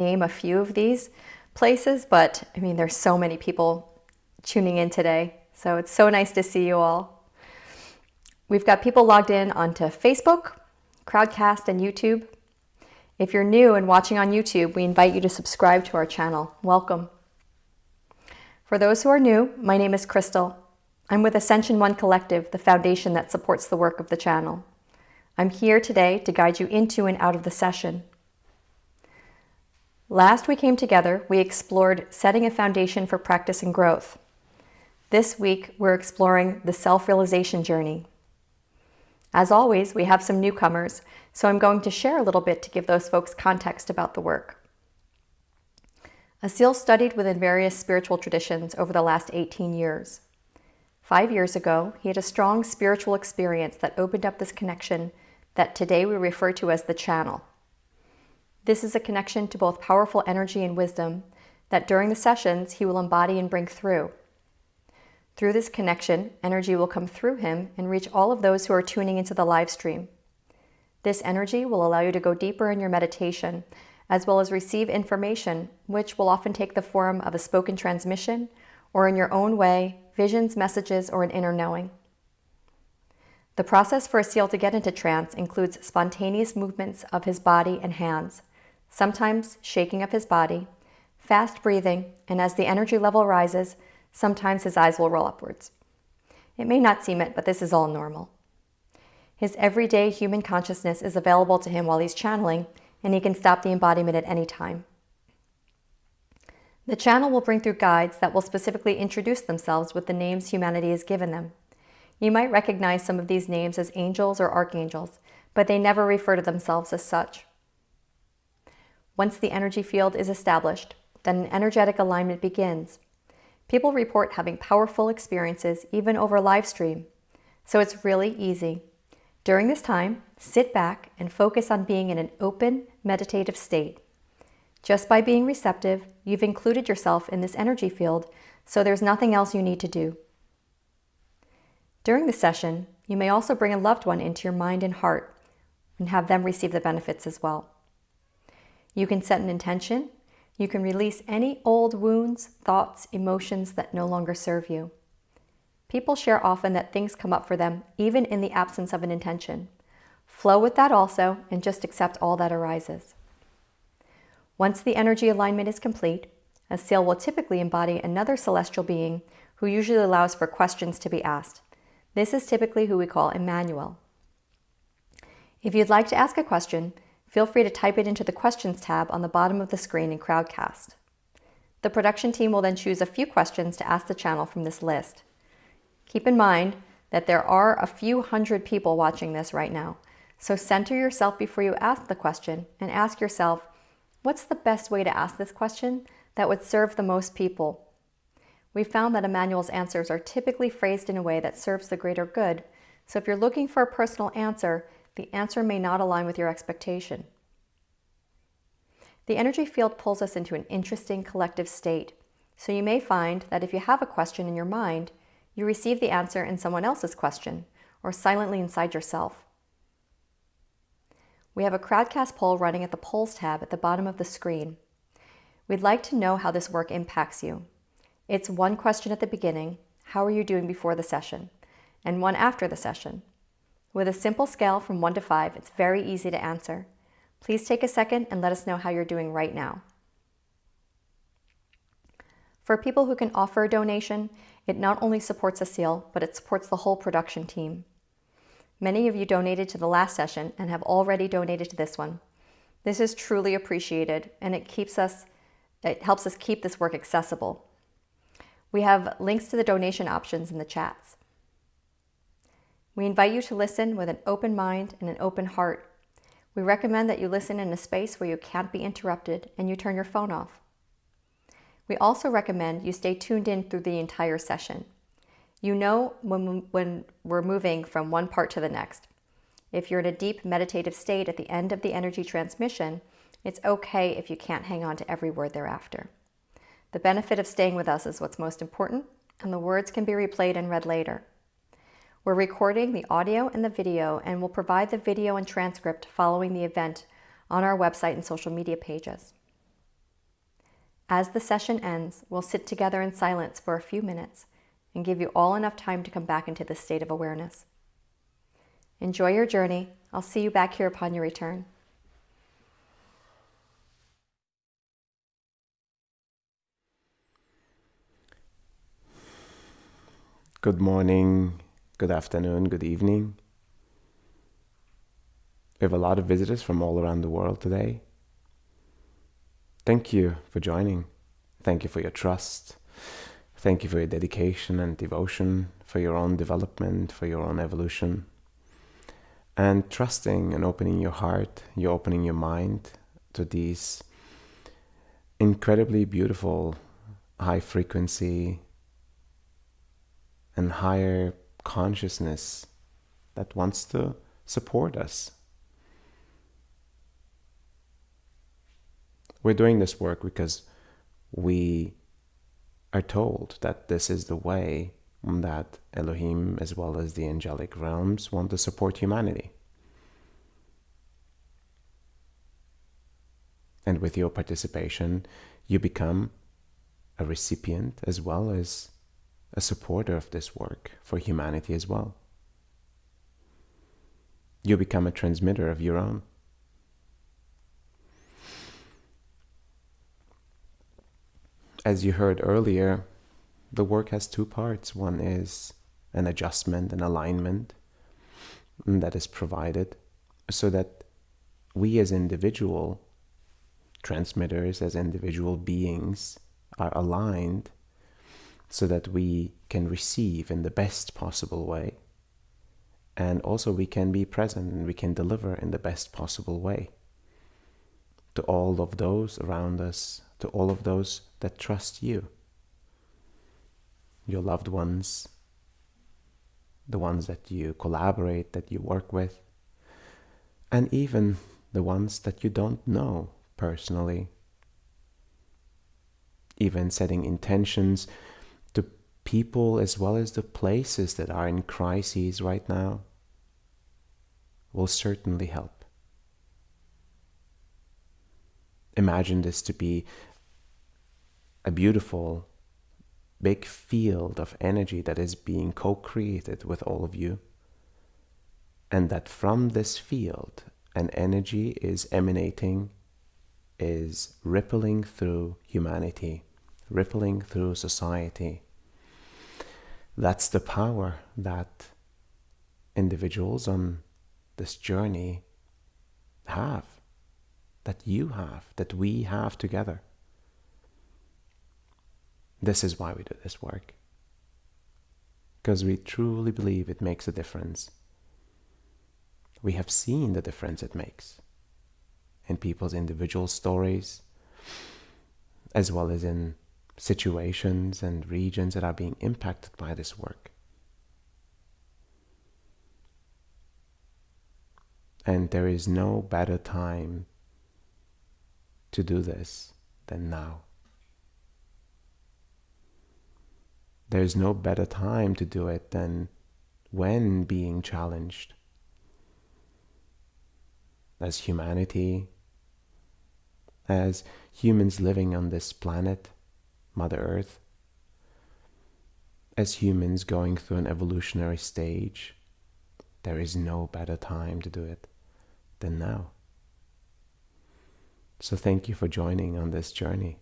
name a few of these places, but I mean, there's so many people tuning in today. So it's so nice to see you all. We've got people logged in onto Facebook, Crowdcast, and YouTube. If you're new and watching on YouTube, we invite you to subscribe to our channel. Welcome. For those who are new, my name is Crystal. I'm with Ascension One Collective, the foundation that supports the work of the channel. I'm here today to guide you into and out of the session. Last we came together, we explored setting a foundation for practice and growth. This week, we're exploring the self-realization journey. As always, we have some newcomers, so I'm going to share a little bit to give those folks context about the work. Asil studied within various spiritual traditions over the last 18 years. 5 years ago, he had a strong spiritual experience that opened up this connection that today we refer to as the channel. This is a connection to both powerful energy and wisdom that during the sessions he will embody and bring through. Through this connection, energy will come through him and reach all of those who are tuning into the live stream. This energy will allow you to go deeper in your meditation, as well as receive information, which will often take the form of a spoken transmission, or in your own way, visions, messages, or an inner knowing. The process for Asil to get into trance includes spontaneous movements of his body and hands, sometimes shaking of his body, fast breathing, and as the energy level rises, sometimes his eyes will roll upwards. It may not seem it, but this is all normal. His everyday human consciousness is available to him while he's channeling, and he can stop the embodiment at any time. The channel will bring through guides that will specifically introduce themselves with the names humanity has given them. You might recognize some of these names as angels or archangels, but they never refer to themselves as such. Once the energy field is established, then an energetic alignment begins. People report having powerful experiences even over live stream, so it's really easy. During this time, sit back and focus on being in an open, meditative state. Just by being receptive, you've included yourself in this energy field, so there's nothing else you need to do. During the session, you may also bring a loved one into your mind and heart and have them receive the benefits as well. You can set an intention. You can release any old wounds, thoughts, emotions that no longer serve you. People share often that things come up for them even in the absence of an intention. Flow with that also and just accept all that arises. Once the energy alignment is complete, Asil will typically embody another celestial being who usually allows for questions to be asked. This is typically who we call Emmanuel. If you'd like to ask a question, feel free to type it into the Questions tab on the bottom of the screen in Crowdcast. The production team will then choose a few questions to ask the channel from this list. Keep in mind that there are a few hundred people watching this right now, so center yourself before you ask the question and ask yourself, what's the best way to ask this question that would serve the most people? We found that Emmanuel's answers are typically phrased in a way that serves the greater good, so if you're looking for a personal answer, the answer may not align with your expectation. The energy field pulls us into an interesting collective state, so you may find that if you have a question in your mind, you receive the answer in someone else's question, or silently inside yourself. We have a Crowdcast poll running at the Polls tab at the bottom of the screen. We'd like to know how this work impacts you. It's one question at the beginning, how are you doing before the session, and one after the session. With a simple scale from 1 to 5, it's very easy to answer. Please take a second and let us know how you're doing right now. For people who can offer a donation, it not only supports Asil, but it supports the whole production team. Many of you donated to the last session and have already donated to this one. This is truly appreciated, and it helps us keep this work accessible. We have links to the donation options in the chats. We invite you to listen with an open mind and an open heart. We recommend that you listen in a space where you can't be interrupted and you turn your phone off. We also recommend you stay tuned in through the entire session. You know when we're moving from one part to the next. If you're in a deep meditative state at the end of the energy transmission, it's okay if you can't hang on to every word thereafter. The benefit of staying with us is what's most important, and the words can be replayed and read later. We're recording the audio and the video, and we'll provide the video and transcript following the event on our website and social media pages. As the session ends, we'll sit together in silence for a few minutes and give you all enough time to come back into this state of awareness. Enjoy your journey. I'll see you back here upon your return. Good morning, good afternoon, good evening. We have a lot of visitors from all around the world today. Thank you for joining. Thank you for your trust. Thank you for your dedication and devotion, for your own development, for your own evolution. And trusting and opening your heart, you're opening your mind to these incredibly beautiful, high frequency and higher consciousness that wants to support us. We're doing this work because we are told that this is the way that Elohim, as well as the angelic realms, want to support humanity. And with your participation, you become a recipient as well as a supporter of this work for humanity as well. You become a transmitter of your own. As you heard earlier, the work has two parts. One is an adjustment, an alignment that is provided so that we as individual transmitters, as individual beings, are aligned so that we can receive in the best possible way. And also we can be present and we can deliver in the best possible way to all of those around us, to all of those that trust you, your loved ones, the ones that you collaborate, that you work with, and even the ones that you don't know personally. Even setting intentions to people as well as the places that are in crises right now will certainly help. Imagine this to be a beautiful, big field of energy that is being co-created with all of you. And that from this field, an energy is emanating, is rippling through humanity, rippling through society. That's the power that individuals on this journey have, that you have, that we have together. This is why we do this work. Because we truly believe it makes a difference. We have seen the difference it makes in people's individual stories, as well as in situations and regions that are being impacted by this work. And there is no better time to do this than now. There is no better time to do it than when being challenged. As humanity, as humans living on this planet, Mother Earth, as humans going through an evolutionary stage, there is no better time to do it than now. So thank you for joining on this journey.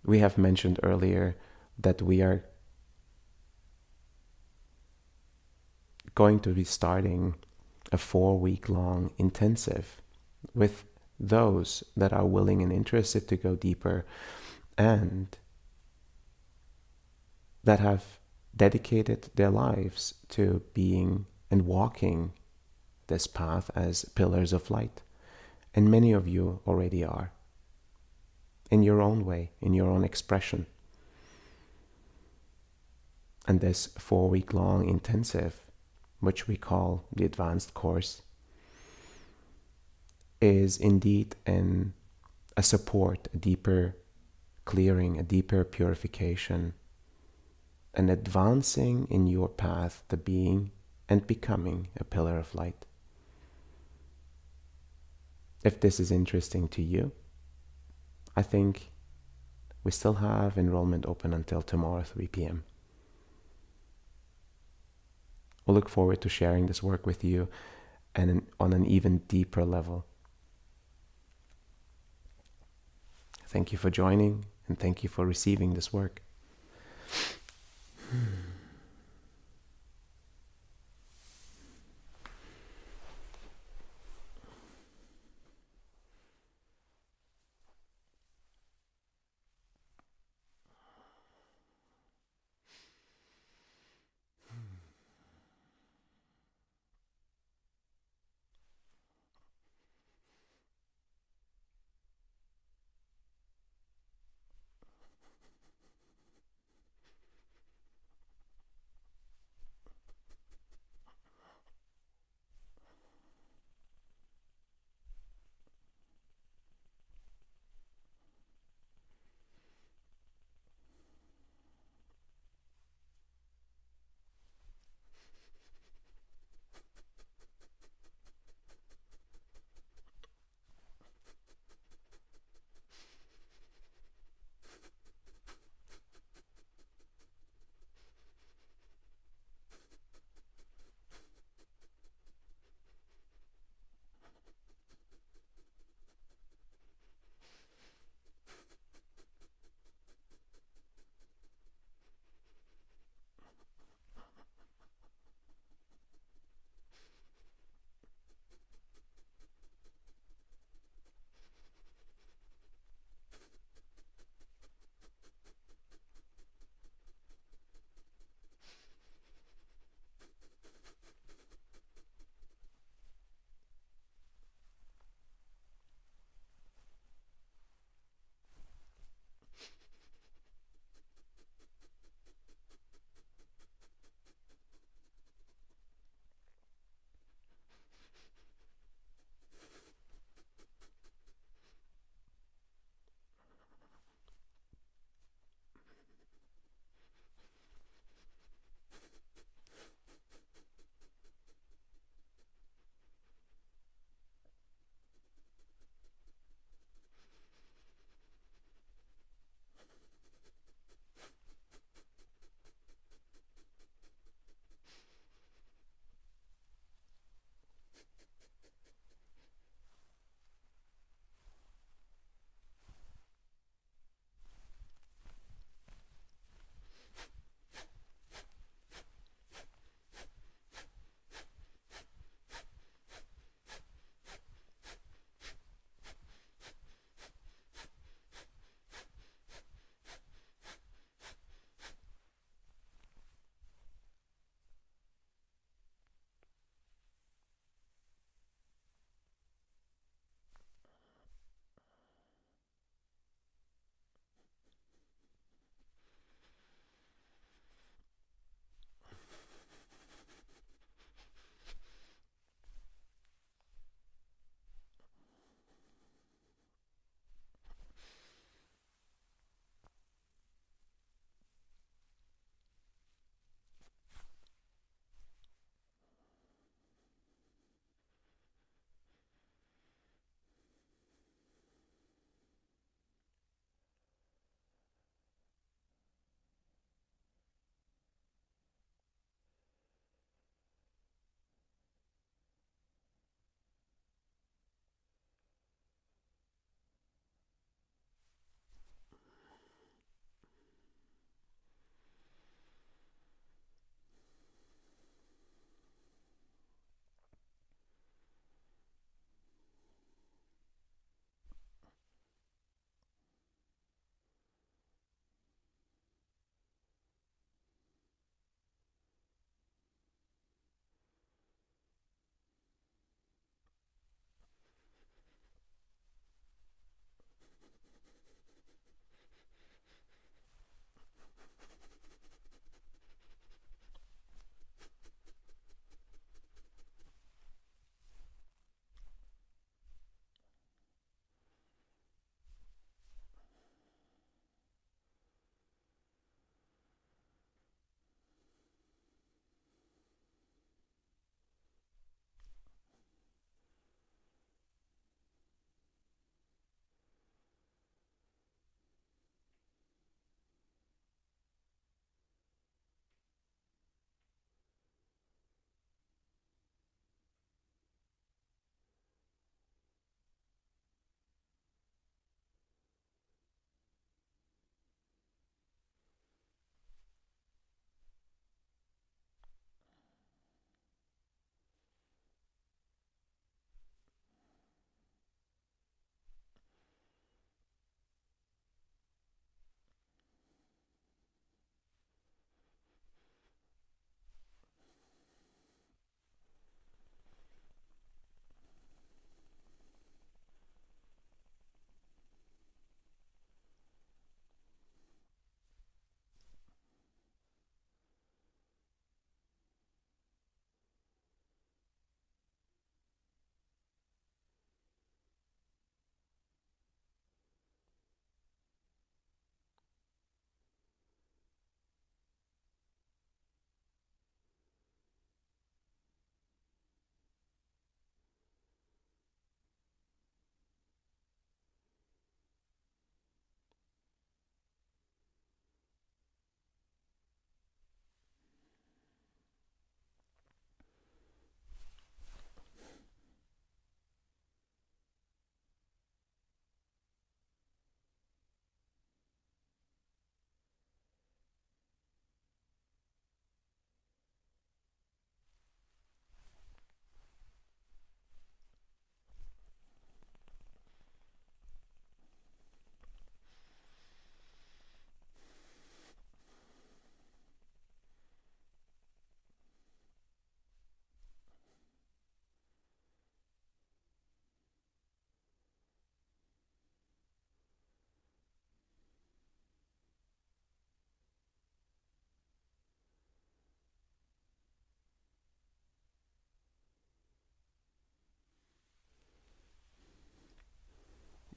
We have mentioned earlier that we are going to be starting a 4-week-long intensive with those that are willing and interested to go deeper and that have dedicated their lives to being and walking this path as pillars of light. And many of you already are, in your own way, in your own expression. And this 4-week-long intensive, which we call the advanced course, is indeed a support, a deeper clearing, a deeper purification, and advancing in your path to being and becoming a pillar of light. If this is interesting to you, I think we still have enrollment open until tomorrow, 3 p.m. We'll look forward to sharing this work with you and on an even deeper level. Thank you for joining, and thank you for receiving this work.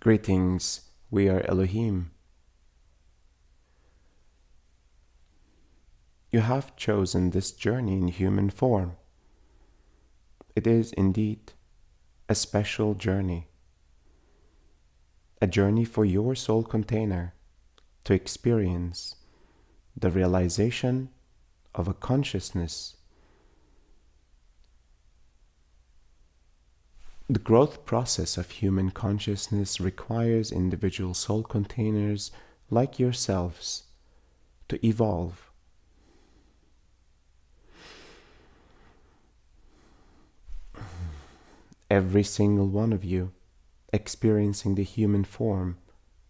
Greetings, we are Elohim. You have chosen this journey in human form. It is indeed a special journey, a journey for your soul container to experience the realization of a consciousness. The growth process of human consciousness requires individual soul containers like yourselves to evolve. Every single one of you experiencing the human form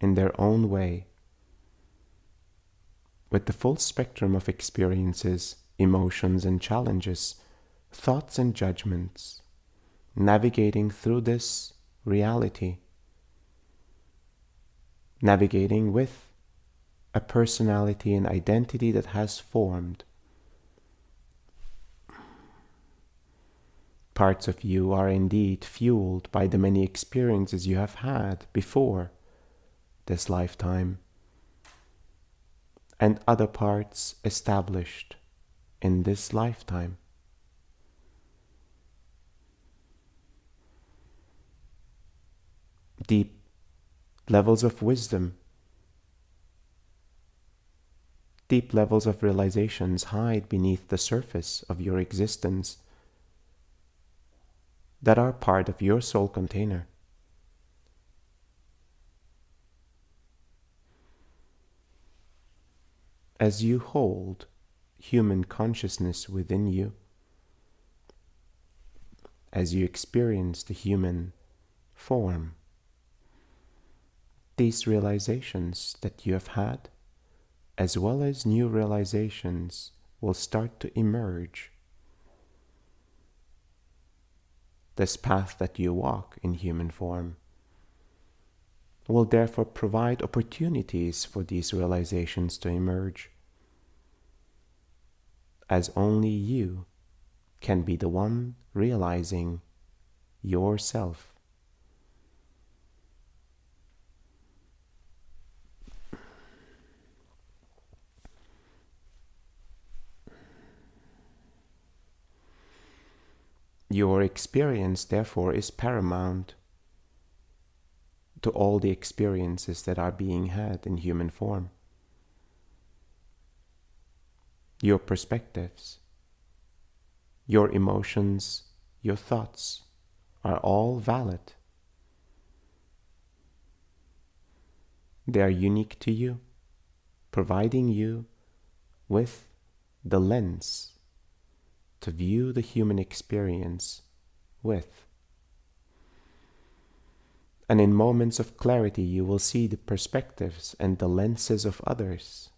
in their own way, with the full spectrum of experiences, emotions and challenges, thoughts and judgments, navigating through this reality, navigating with a personality and identity that has formed. Parts of you are indeed fueled by the many experiences you have had before this lifetime, and other parts established in this lifetime. Deep levels of wisdom, deep levels of realizations hide beneath the surface of your existence that are part of your soul container. As you hold human consciousness within you, as you experience the human form, these realizations that you have had, as well as new realizations, will start to emerge. This path that you walk in human form will therefore provide opportunities for these realizations to emerge, as only you can be the one realizing yourself. Your experience, therefore, is paramount to all the experiences that are being had in human form. Your perspectives, your emotions, your thoughts are all valid. They are unique to you, providing you with the lens to view the human experience with. And in moments of clarity, you will see the perspectives and the lenses of others.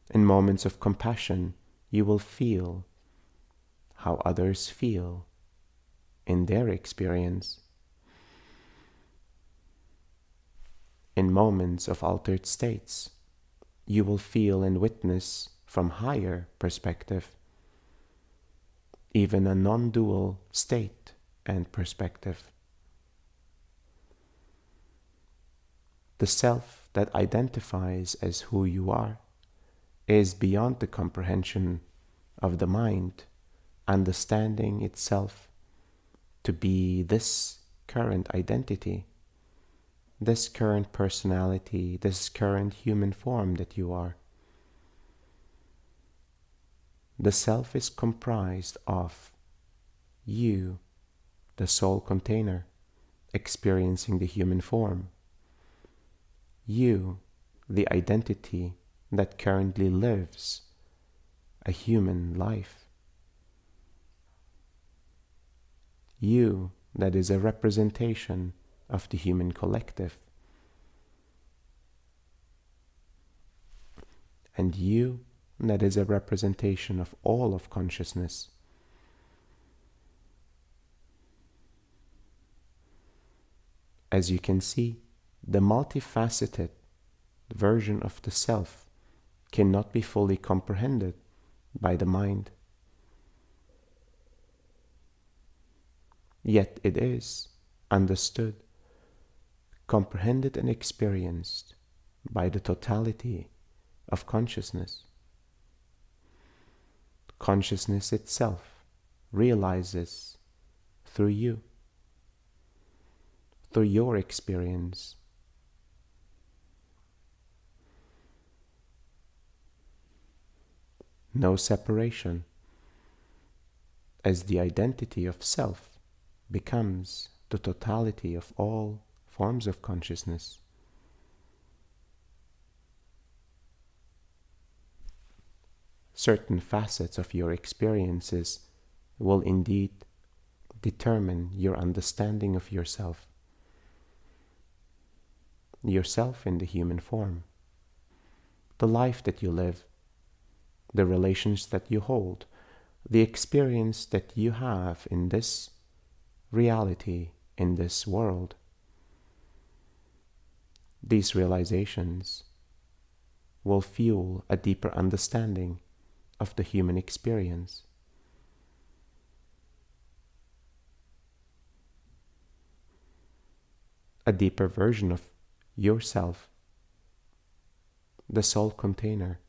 In moments of compassion, you will feel how others feel in their experience. In moments of altered states, you will feel and witness from higher perspective, even a non-dual state and perspective. The self that identifies as who you are is beyond the comprehension of the mind, understanding itself to be this current identity, this current personality, this current human form that you are. The self is comprised of you, the soul container, experiencing the human form. You, the identity that currently lives a human life. You, that is a representation of the human collective. And you, that is a representation of all of consciousness. As you can see, the multifaceted version of the self cannot be fully comprehended by the mind. Yet it is understood comprehended and experienced by the totality of consciousness. Consciousness itself realizes through you, through your experience. No separation, as the identity of self becomes the totality of all forms of consciousness. Certain facets of your experiences will indeed determine your understanding of yourself. Yourself in the human form, the life that you live, the relations that you hold, the experience that you have in this reality, in this world. These realizations will fuel a deeper understanding of the human experience. A deeper version of yourself, the soul container,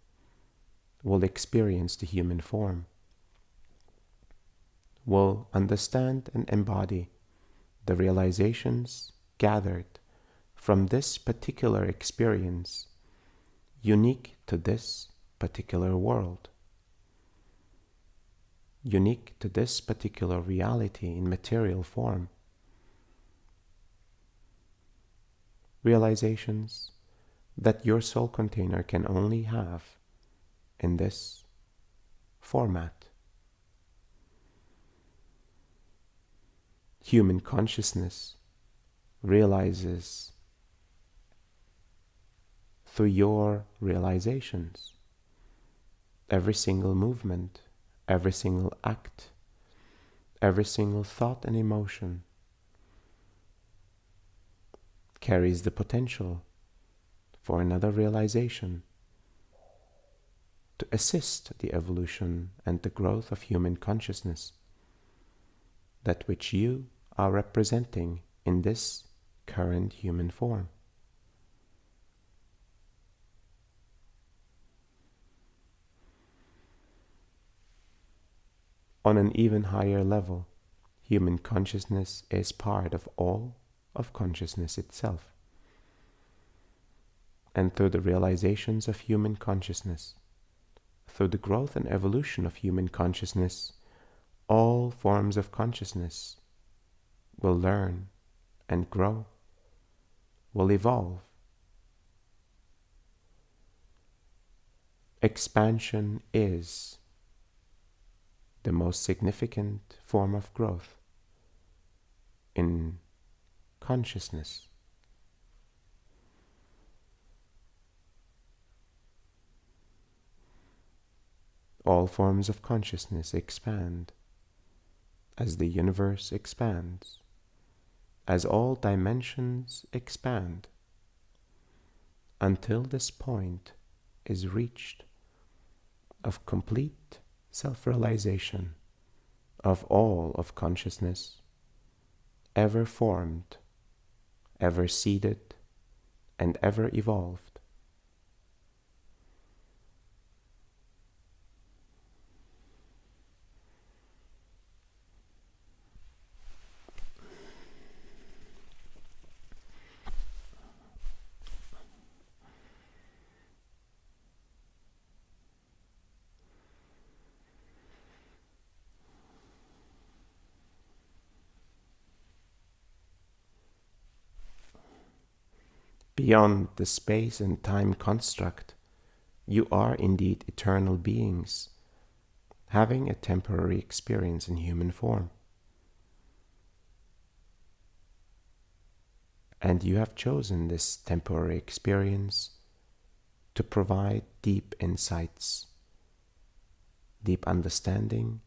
will experience the human form, will understand and embody the realizations gathered from this particular experience, unique to this particular world, unique to this particular reality in material form. Realizations that your soul container can only have in this format. Human consciousness realizes through your realizations. Every single movement, every single act, every single thought and emotion carries the potential for another realization to assist the evolution and the growth of human consciousness, that which you are representing in this current human form. On an even higher level, human consciousness is part of all of consciousness itself. And through the realizations of human consciousness, through the growth and evolution of human consciousness, all forms of consciousness will learn and grow, will evolve. Expansion is the most significant form of growth in consciousness. All forms of consciousness expand as the universe expands, as all dimensions expand, until this point is reached of complete self-realization of all of consciousness, ever formed, ever seeded, and ever evolved. Beyond the space and time construct, you are indeed eternal beings, having a temporary experience in human form. And you have chosen this temporary experience to provide deep insights, deep understanding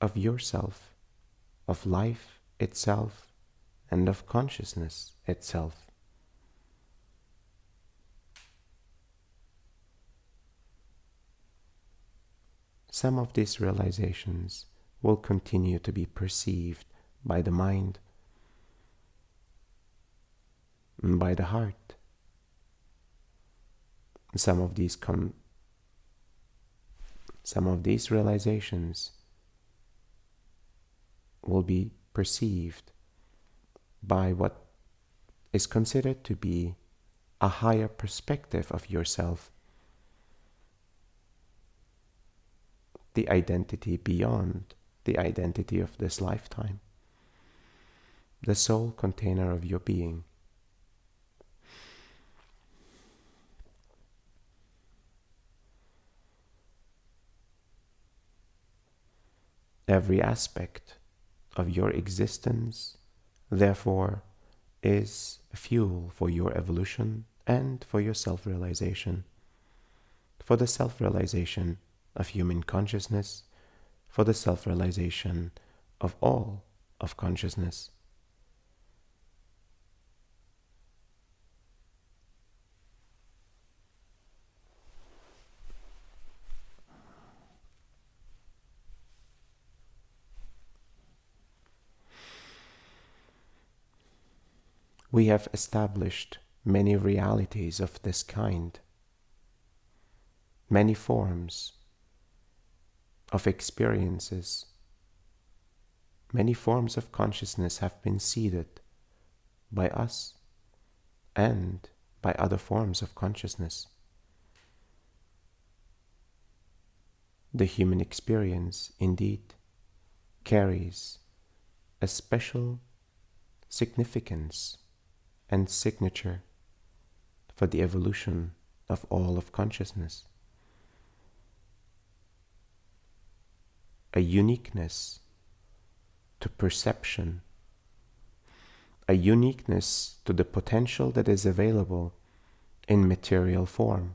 of yourself, of life itself, and of consciousness itself. Some of these realizations will continue to be perceived by the mind, and by the heart. Some of these realizations will be perceived by what is considered to be a higher perspective of yourself, the identity beyond the identity of this lifetime, the sole container of your being. Every aspect of your existence, therefore, is fuel for your evolution and for your self-realization, for the self-realization of human consciousness, for the self-realization of all of consciousness. We have established many realities of this kind, many forms of experiences, many forms of consciousness have been seeded by us and by other forms of consciousness. The human experience, indeed, carries a special significance and signature for the evolution of all of consciousness. A uniqueness to perception, a uniqueness to the potential that is available in material form,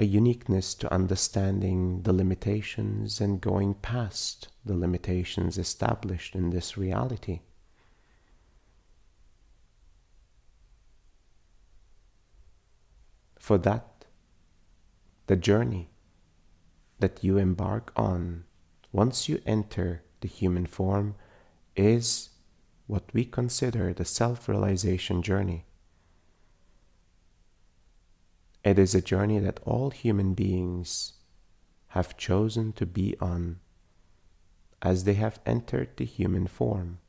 a uniqueness to understanding the limitations and going past the limitations established in this reality. For that, the journey that you embark on once you enter the human form is what we consider the self-realization journey. It is a journey that all human beings have chosen to be on as they have entered the human form.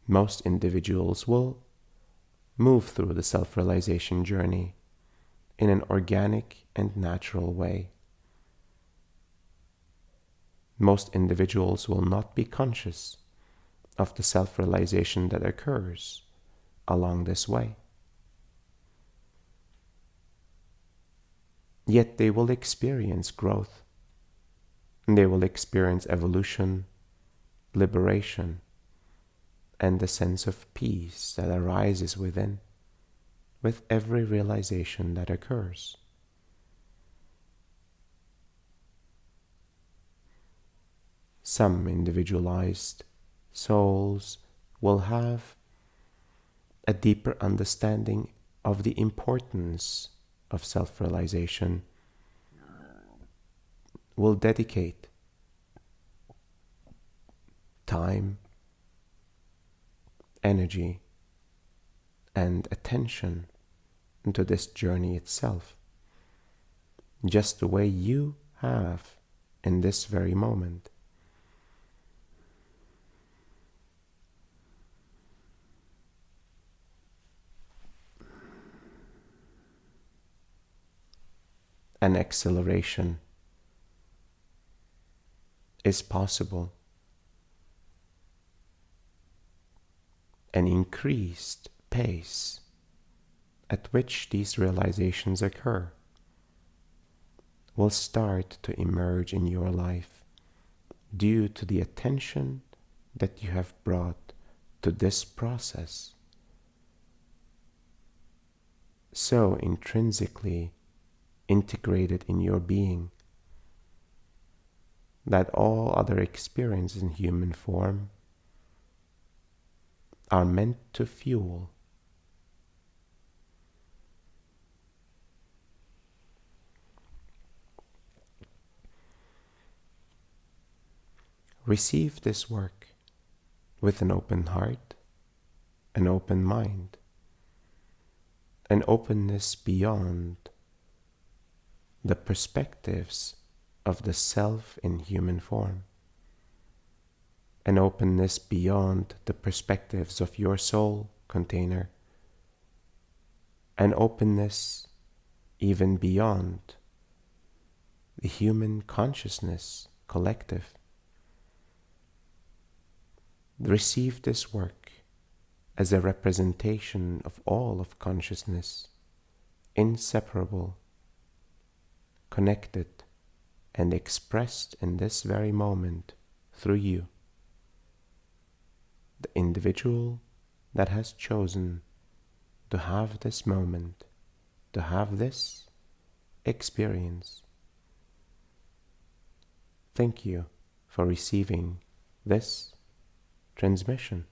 Most individuals will move through the self-realization journey in an organic and natural way. Most individuals will not be conscious of the self-realization that occurs along this way. Yet they will experience growth, and they will experience evolution, liberation, and the sense of peace that arises within with every realization that occurs. Some individualized souls will have a deeper understanding of the importance of self-realization, will dedicate time, energy, and attention into this journey itself, just the way you have in this very moment. An acceleration is possible. An increased pace at which these realizations occur will start to emerge in your life due to the attention that you have brought to this process, so intrinsically integrated in your being that all other experiences in human form are meant to fuel. Receive this work with an open heart, an open mind, an openness beyond the perspectives of the self in human form, an openness beyond the perspectives of your soul container, an openness even beyond the human consciousness collective. Receive this work as a representation of all of consciousness, inseparable, connected, and expressed in this very moment through you, the individual that has chosen to have this moment, to have this experience. Thank you for receiving this transmission.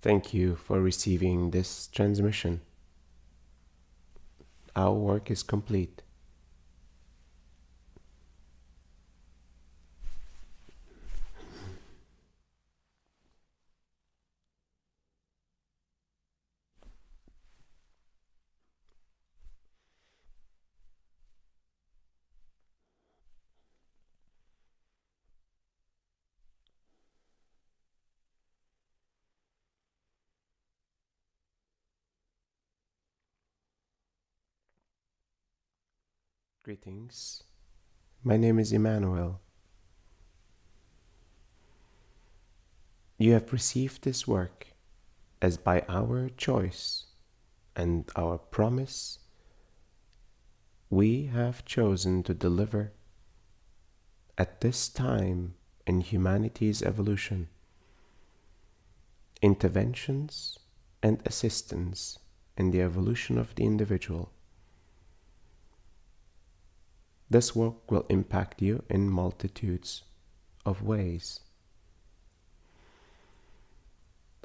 Thank you for receiving this transmission. Our work is complete. Greetings. My name is Emmanuel. You have received this work as by our choice and our promise. We have chosen to deliver at this time in humanity's evolution interventions and assistance in the evolution of the individual. This work will impact you in multitudes of ways.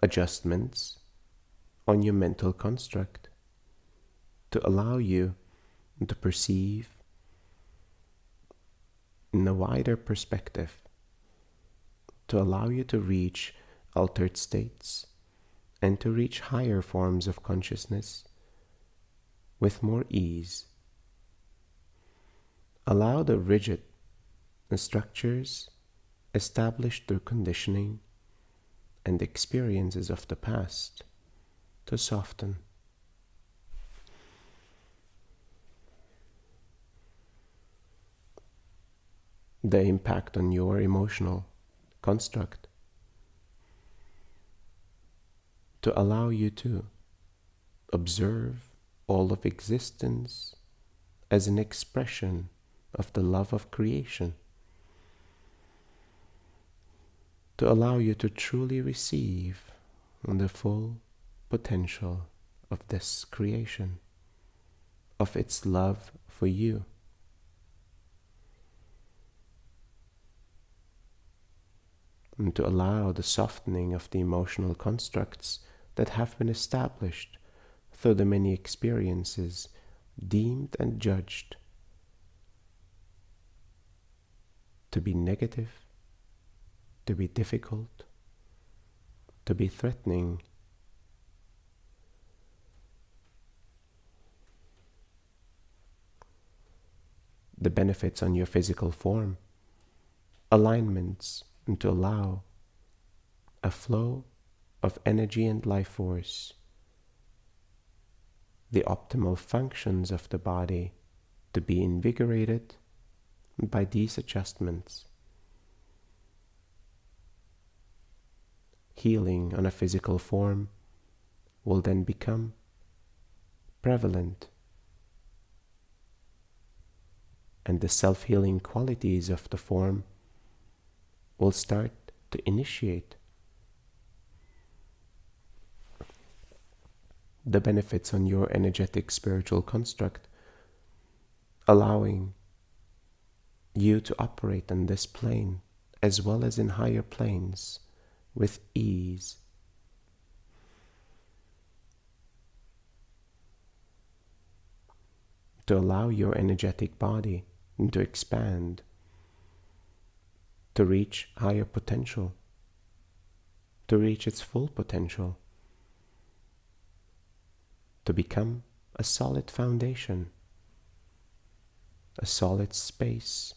Adjustments on your mental construct to allow you to perceive in a wider perspective, to allow you to reach altered states and to reach higher forms of consciousness with more ease. Allow the rigid structures established through conditioning and experiences of the past to soften. The impact on your emotional construct to allow you to observe all of existence as an expression of the love of creation, to allow you to truly receive the full potential of this creation, of its love for you. And to allow the softening of the emotional constructs that have been established through the many experiences deemed and judged to be negative, to be difficult, to be threatening. The benefits on your physical form, alignments, and to allow a flow of energy and life force, the optimal functions of the body to be invigorated by these adjustments. Healing on a physical form will then become prevalent, and the self-healing qualities of the form will start to initiate. The benefits on your energetic spiritual construct, allowing you to operate on this plane as well as in higher planes with ease. To allow your energetic body to expand, to reach higher potential, to reach its full potential, to become a solid foundation, a solid space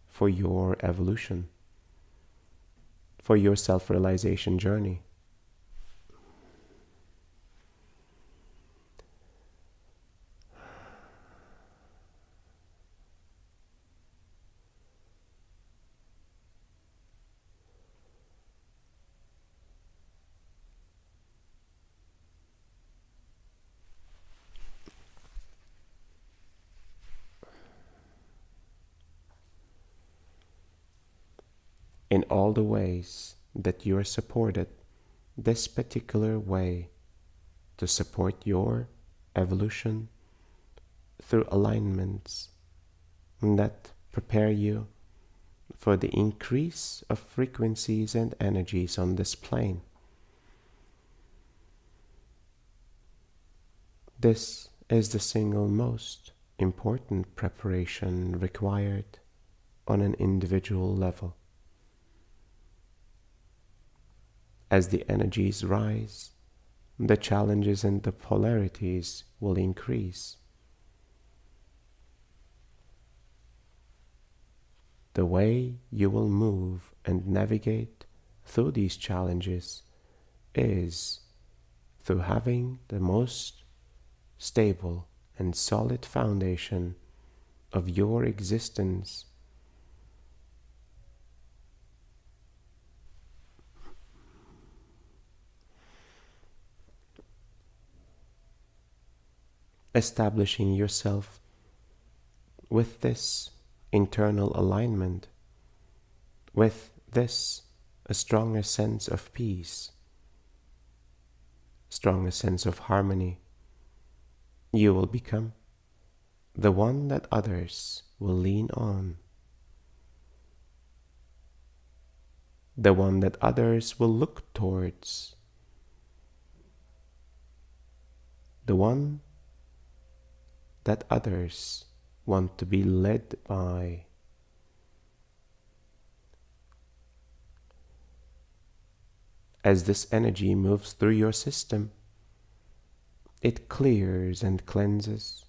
for your evolution, for your self-realization journey. In all the ways that you are supported, this particular way to support your evolution through alignments that prepare you for the increase of frequencies and energies on this plane. This is the single most important preparation required on an individual level. As the energies rise, the challenges and the polarities will increase. The way you will move and navigate through these challenges is through having the most stable and solid foundation of your existence establishing yourself with this internal alignment, with this a stronger sense of peace, stronger sense of harmony, you will become the one that others will lean on, the one that others will look towards, the one that others want to be led by. As this energy moves through your system, it clears and cleanses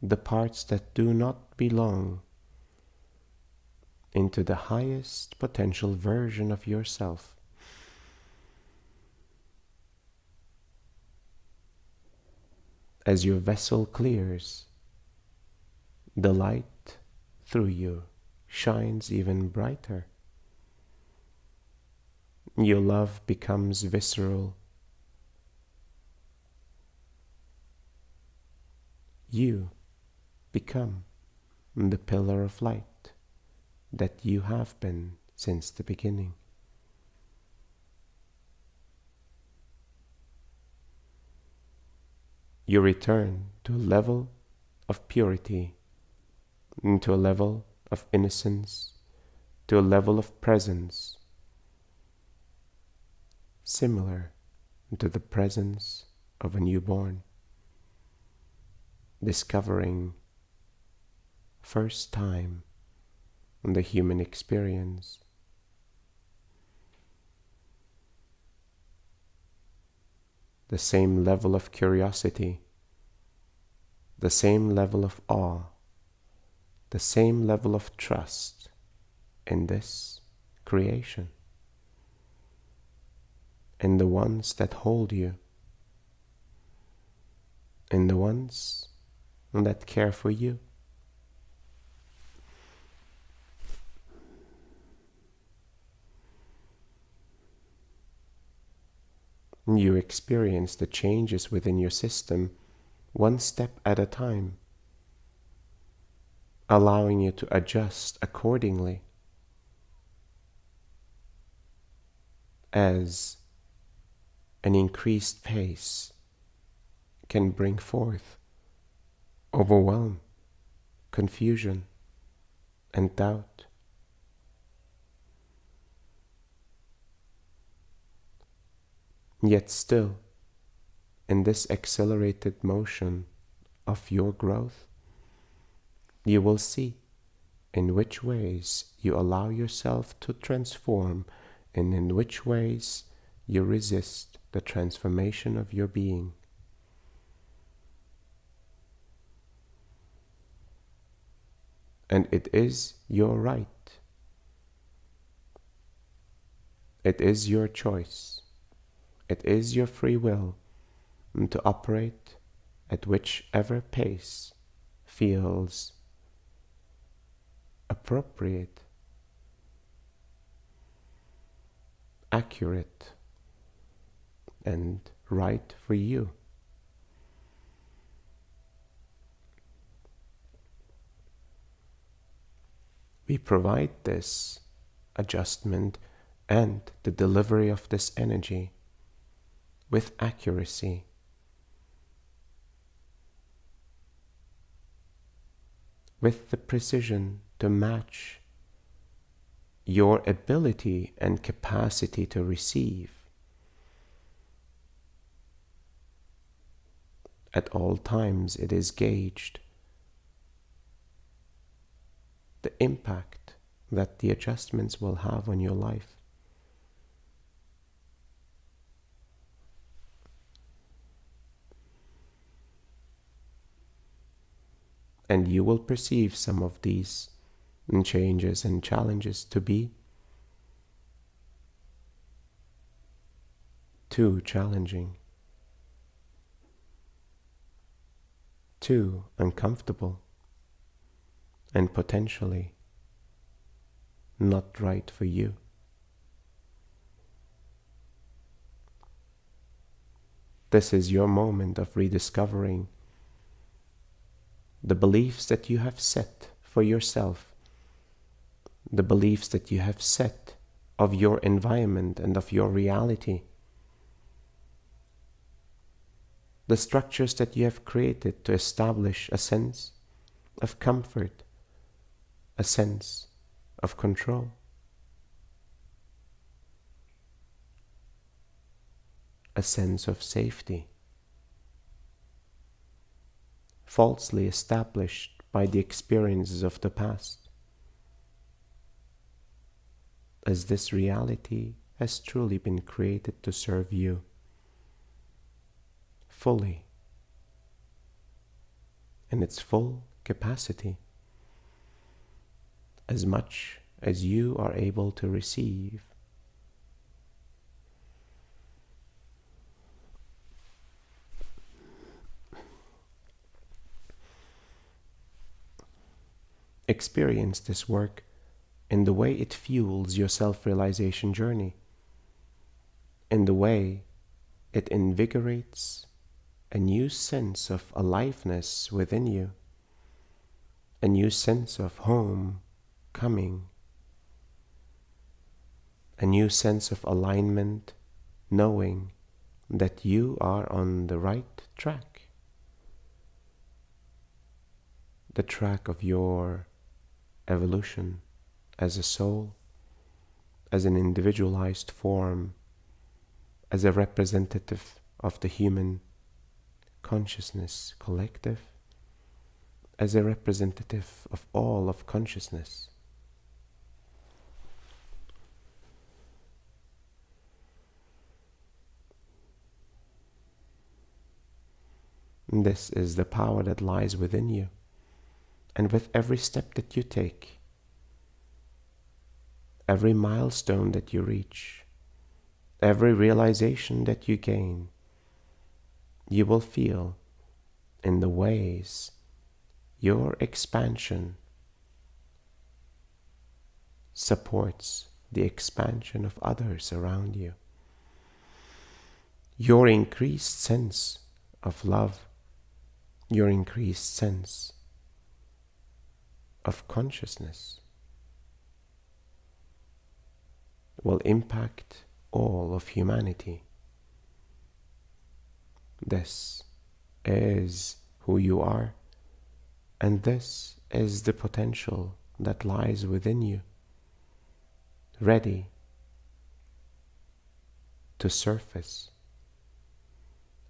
the parts that do not belong into the highest potential version of yourself. As your vessel clears, the light through you shines even brighter. Your love becomes visceral. You become the pillar of light that you have been since the beginning. You return to a level of purity, to a level of innocence, to a level of presence, similar to the presence of a newborn, discovering first time the human experience. The same level of curiosity, the same level of awe, the same level of trust in this creation, in the ones that hold you, in the ones that care for you. You experience the changes within your system one step at a time, allowing you to adjust accordingly as an increased pace can bring forth overwhelm, confusion, and doubt. Yet still, in this accelerated motion of your growth, you will see in which ways you allow yourself to transform and in which ways you resist the transformation of your being. And it is your right. It is your choice. It is your free will to operate at whichever pace feels appropriate, accurate, and right for you. We provide this adjustment and the delivery of this energy with accuracy, with the precision to match your ability and capacity to receive, At all times it is gauged the impact that the adjustments will have on your life. And you will perceive some of these changes and challenges to be too challenging, too uncomfortable, and potentially not right for you. This is your moment of rediscovering the beliefs that you have set for yourself, the beliefs that you have set of your environment and of your reality, the structures that you have created to establish a sense of comfort, a sense of control, a sense of safety, falsely established by the experiences of the past, as this reality has truly been created to serve you fully, in its full capacity, as much as you are able to receive. Experience this work in the way it fuels your self-realization journey, in the way it invigorates a new sense of aliveness within you, a new sense of home coming, a new sense of alignment, knowing that you are on the right track, the track of your evolution as a soul, as an individualized form, as a representative of the human consciousness collective, as a representative of all of consciousness. This is the power that lies within you. And with every step that you take, every milestone that you reach, every realization that you gain, you will feel in the ways your expansion supports the expansion of others around you. Your increased sense of love, your increased sense of consciousness will impact all of humanity. This is who you are, and this is the potential that lies within you, ready to surface,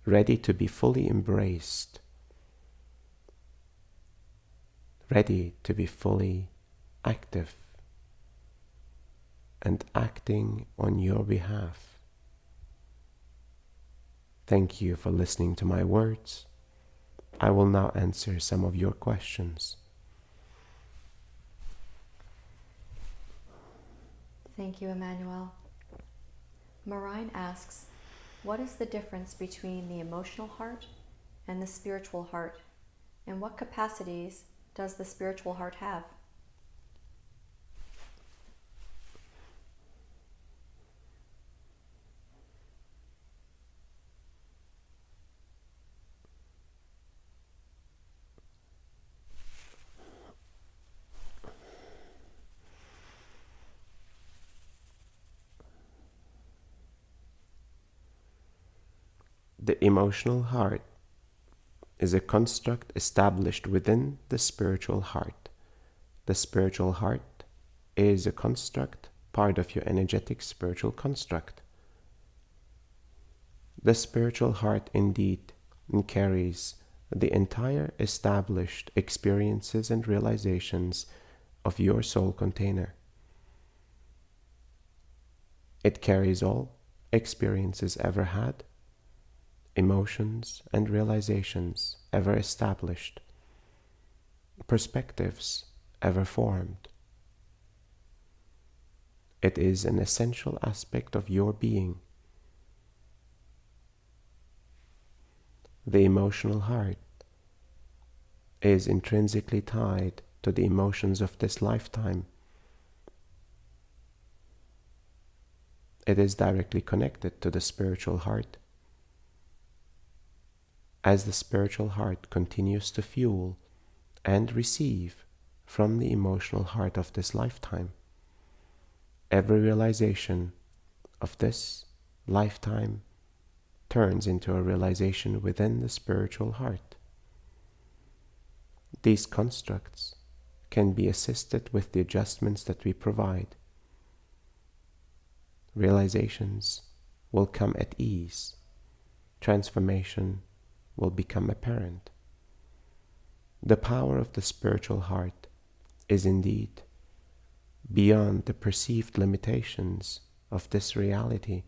ready to be fully embraced, ready to be fully active and acting on your behalf. Thank you for listening to my words. I will now answer some of your questions. Thank you, Emmanuel. Marine asks, what is the difference between the emotional heart and the spiritual heart? And what capacities does the spiritual heart have? The emotional heart is a construct established within the spiritual heart. The spiritual heart is a construct, part of your energetic spiritual construct. The spiritual heart indeed and carries the entire established experiences and realizations of your soul container. It carries all experiences ever had, emotions and realizations ever established, perspectives ever formed. It is an essential aspect of your being. The emotional heart is intrinsically tied to the emotions of this lifetime. It is directly connected to the spiritual heart. As the spiritual heart continues to fuel and receive from the emotional heart of this lifetime, every realization of this lifetime turns into a realization within the spiritual heart. These constructs can be assisted with the adjustments that we provide. Realizations will come at ease. Transformation will become apparent. The power of the spiritual heart is indeed beyond the perceived limitations of this reality.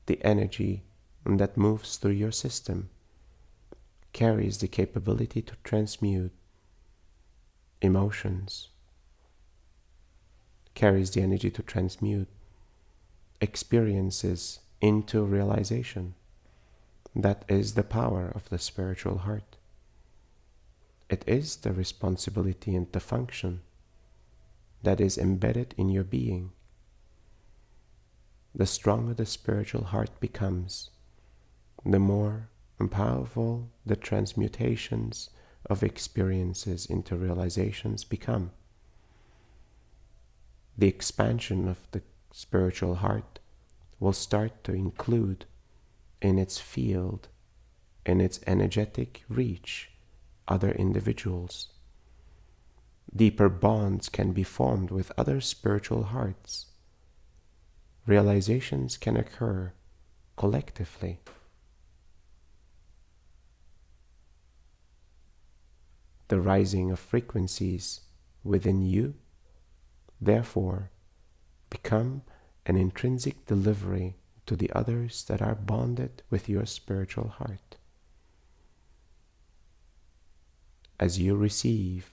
The energy that moves through your system carries the capability to transmute emotions, carries the energy to transmute experiences into realization. That is the power of the spiritual heart. It is the responsibility and the function that is embedded in your being. The stronger the spiritual heart becomes, the more powerful the transmutations of experiences into realizations become. The expansion of the spiritual heart will start to include in its field, in its energetic reach, other individuals. Deeper bonds can be formed with other spiritual hearts. Realizations can occur collectively. The rising of frequencies within you, therefore, become an intrinsic delivery to the others that are bonded with your spiritual heart. As you receive,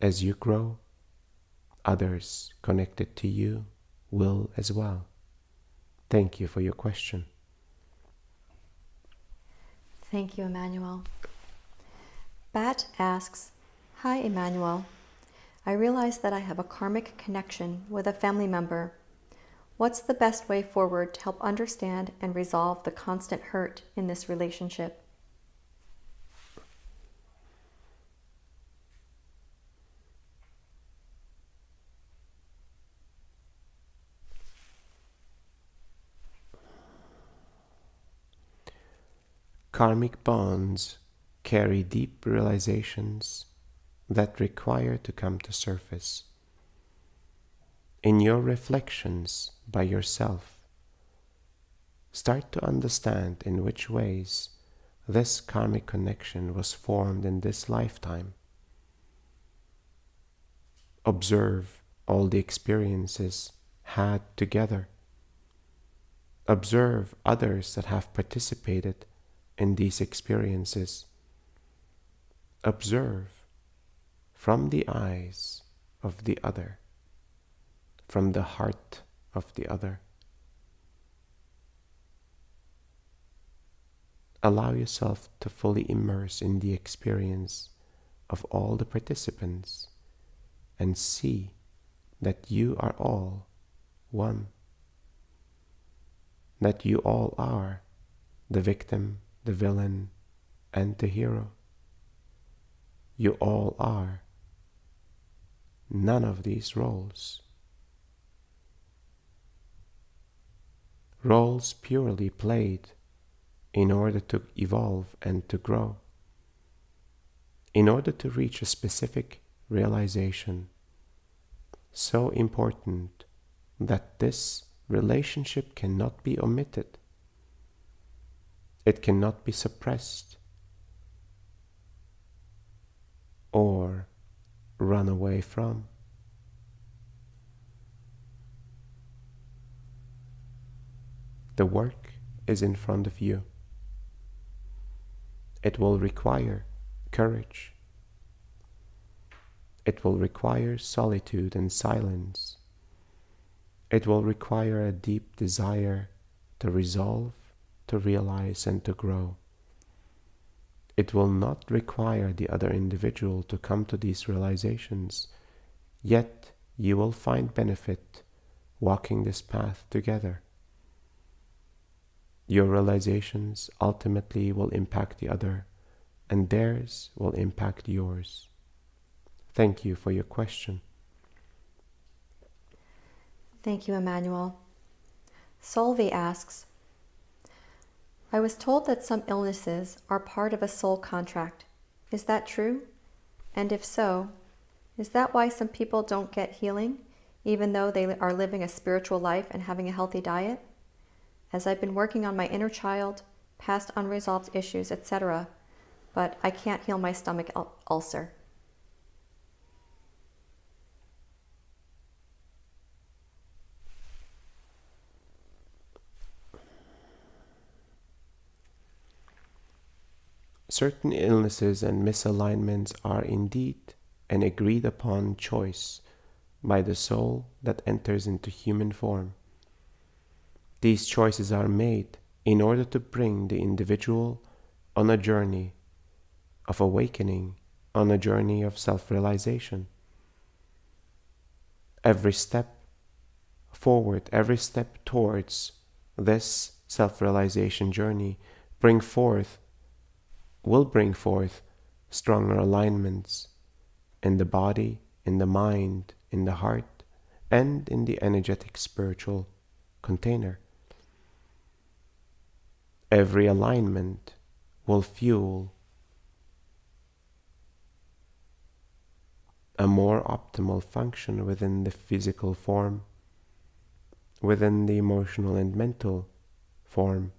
as you grow, others connected to you will as well. Thank you for your question. Thank you, Emmanuel. Bat asks, "Hi, Emmanuel. I realize that I have a karmic connection with a family member. What's the best way forward to help understand and resolve the constant hurt in this relationship?" Karmic bonds carry deep realizations that require to come to surface. In your reflections by yourself, start to understand in which ways this karmic connection was formed in this lifetime. Observe all the experiences had together. Observe others that have participated in these experiences. Observe from the eyes of the other, from the heart of the other. Allow yourself to fully immerse in the experience of all the participants and see that you are all one, that you all are the victim, the villain, and the hero. You all are none of these roles. Roles purely played in order to evolve and to grow, in order to reach a specific realization, so important that this relationship cannot be omitted. It cannot be suppressed or run away from. The work is in front of you. It will require courage. It will require solitude and silence. It will require a deep desire to resolve, to realize, and to grow. It will not require the other individual to come to these realizations, yet you will find benefit walking this path together. Your realizations ultimately will impact the other, and theirs will impact yours. Thank you for your question. Thank you, Emmanuel. Solvi asks, I was told that some illnesses are part of a soul contract. Is that true? And if so, is that why some people don't get healing, even though they are living a spiritual life and having a healthy diet? As I've been working on my inner child, past unresolved issues, etc., but I can't heal my stomach ulcer. Certain illnesses and misalignments are indeed an agreed upon choice by the soul that enters into human form. These choices are made in order to bring the individual on a journey of awakening, on a journey of self-realization. Every step forward, every step towards this self-realization journey will bring forth stronger alignments in the body, in the mind, in the heart, and in the energetic spiritual container. Every alignment will fuel a more optimal function within the physical form, within the emotional and mental form.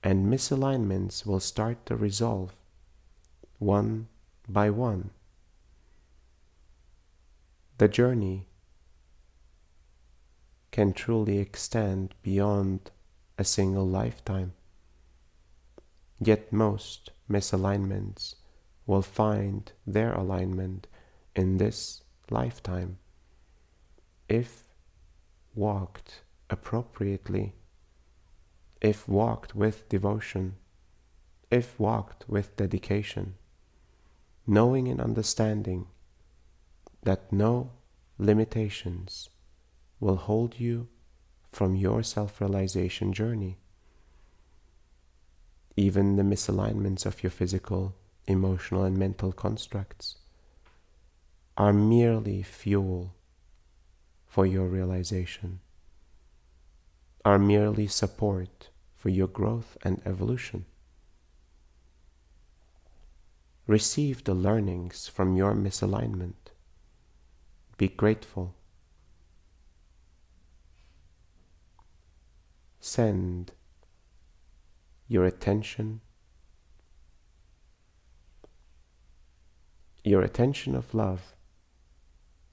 And misalignments will start to resolve one by one. The journey can truly extend beyond a single lifetime. Yet most misalignments will find their alignment in this lifetime if walked appropriately, if walked with devotion, if walked with dedication, knowing and understanding that no limitations will hold you from your self-realization journey. Even the misalignments of your physical, emotional, and mental constructs are merely fuel for your realization, are merely support for your growth and evolution. Receive the learnings from your misalignment. Be grateful. Send your attention of love,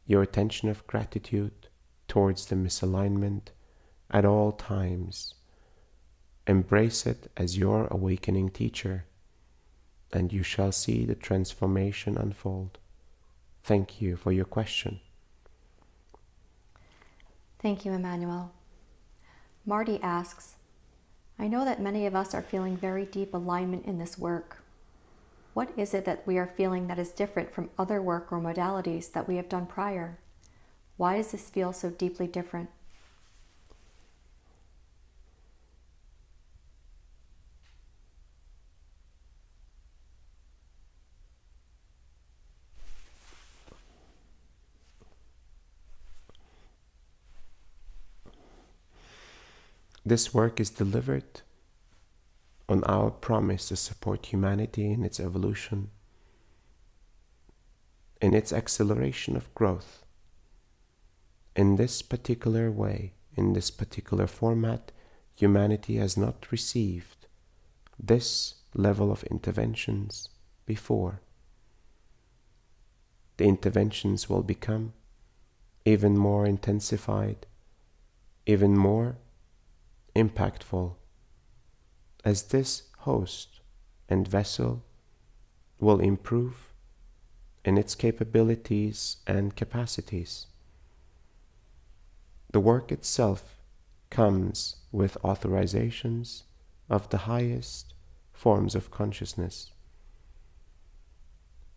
your attention of gratitude towards the misalignment at all times. Embrace it as your awakening teacher, and you shall see the transformation unfold. Thank you for your question. Thank you, Emmanuel. Marty asks, I know that many of us are feeling very deep alignment in this work. What is it that we are feeling that is different from other work or modalities that we have done prior? Why does this feel so deeply different? This work is delivered on our promise to support humanity in its evolution, in its acceleration of growth. In this particular way, in this particular format, humanity has not received this level of interventions before. The interventions will become even more intensified, even more impactful, as this host and vessel will improve in its capabilities and capacities. The work itself comes with authorizations of the highest forms of consciousness.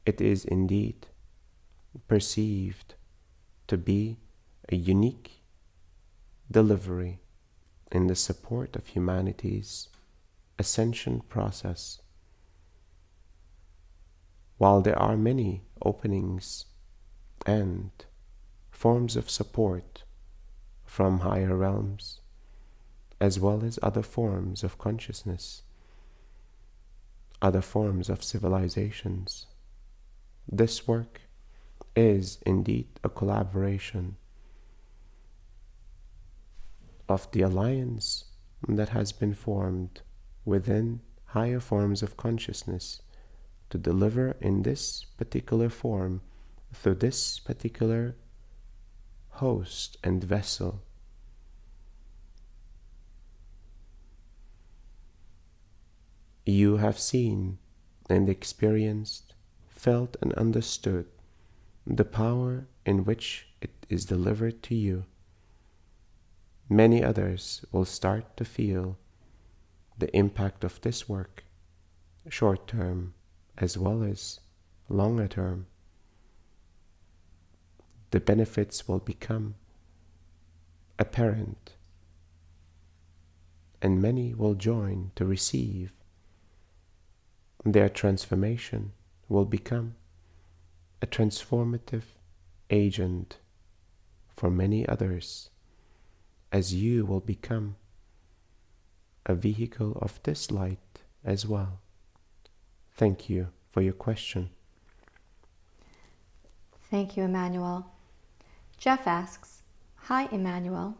It is indeed perceived to be a unique delivery in the support of humanity's ascension process. While there are many openings and forms of support from higher realms, as well as other forms of consciousness, other forms of civilizations, this work is indeed a collaboration of the alliance that has been formed within higher forms of consciousness to deliver in this particular form through this particular host and vessel. You have seen and experienced, felt and understood the power in which it is delivered to you. Many others will start to feel the impact of this work, short term as well as longer term. The benefits will become apparent, and many will join to receive. Their transformation will become a transformative agent for many others, as you will become a vehicle of this light as well. Thank you for your question. Thank you, Emmanuel. Jeff asks, "Hi, Emmanuel.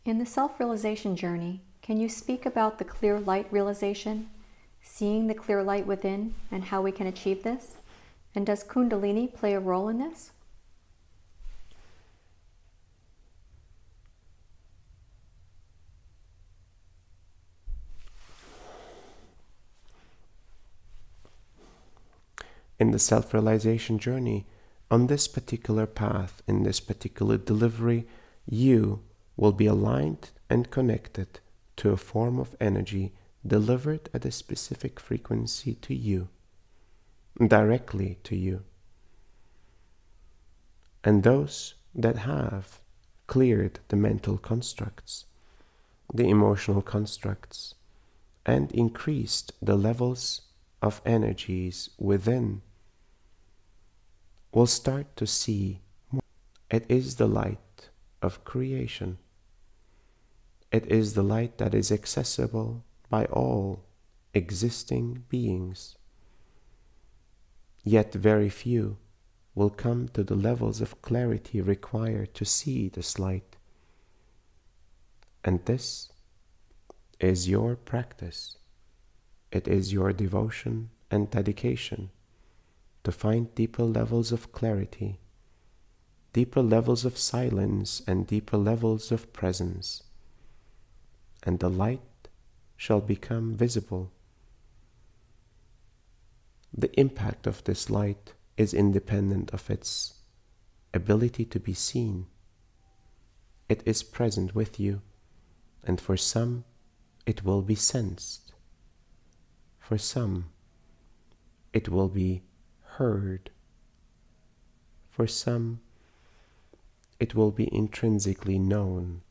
In the self-realization journey, can you speak about the clear light realization, seeing the clear light within, and how we can achieve this? And does Kundalini play a role in this?" In the self-realization journey, on this particular path, in this particular delivery, you will be aligned and connected to a form of energy delivered at a specific frequency to you, directly to you. And those that have cleared the mental constructs, the emotional constructs, and increased the levels of energies within will start to see more. It is the light of creation. It is the light that is accessible by all existing beings. Yet very few will come to the levels of clarity required to see this light. And this is your practice. It is your devotion and dedication to find deeper levels of clarity, deeper levels of silence, and deeper levels of presence. And the light shall become visible. The impact of this light is independent of its ability to be seen. It is present with you, and for some it will be sensed. For some it will be heard. For some it will be intrinsically known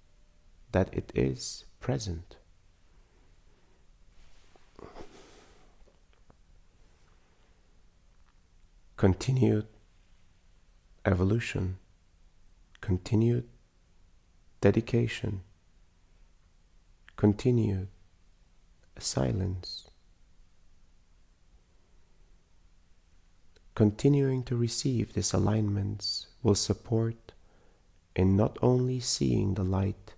that it is present. Continued evolution, continued dedication, continued silence, continuing to receive these alignments will support in not only seeing the light,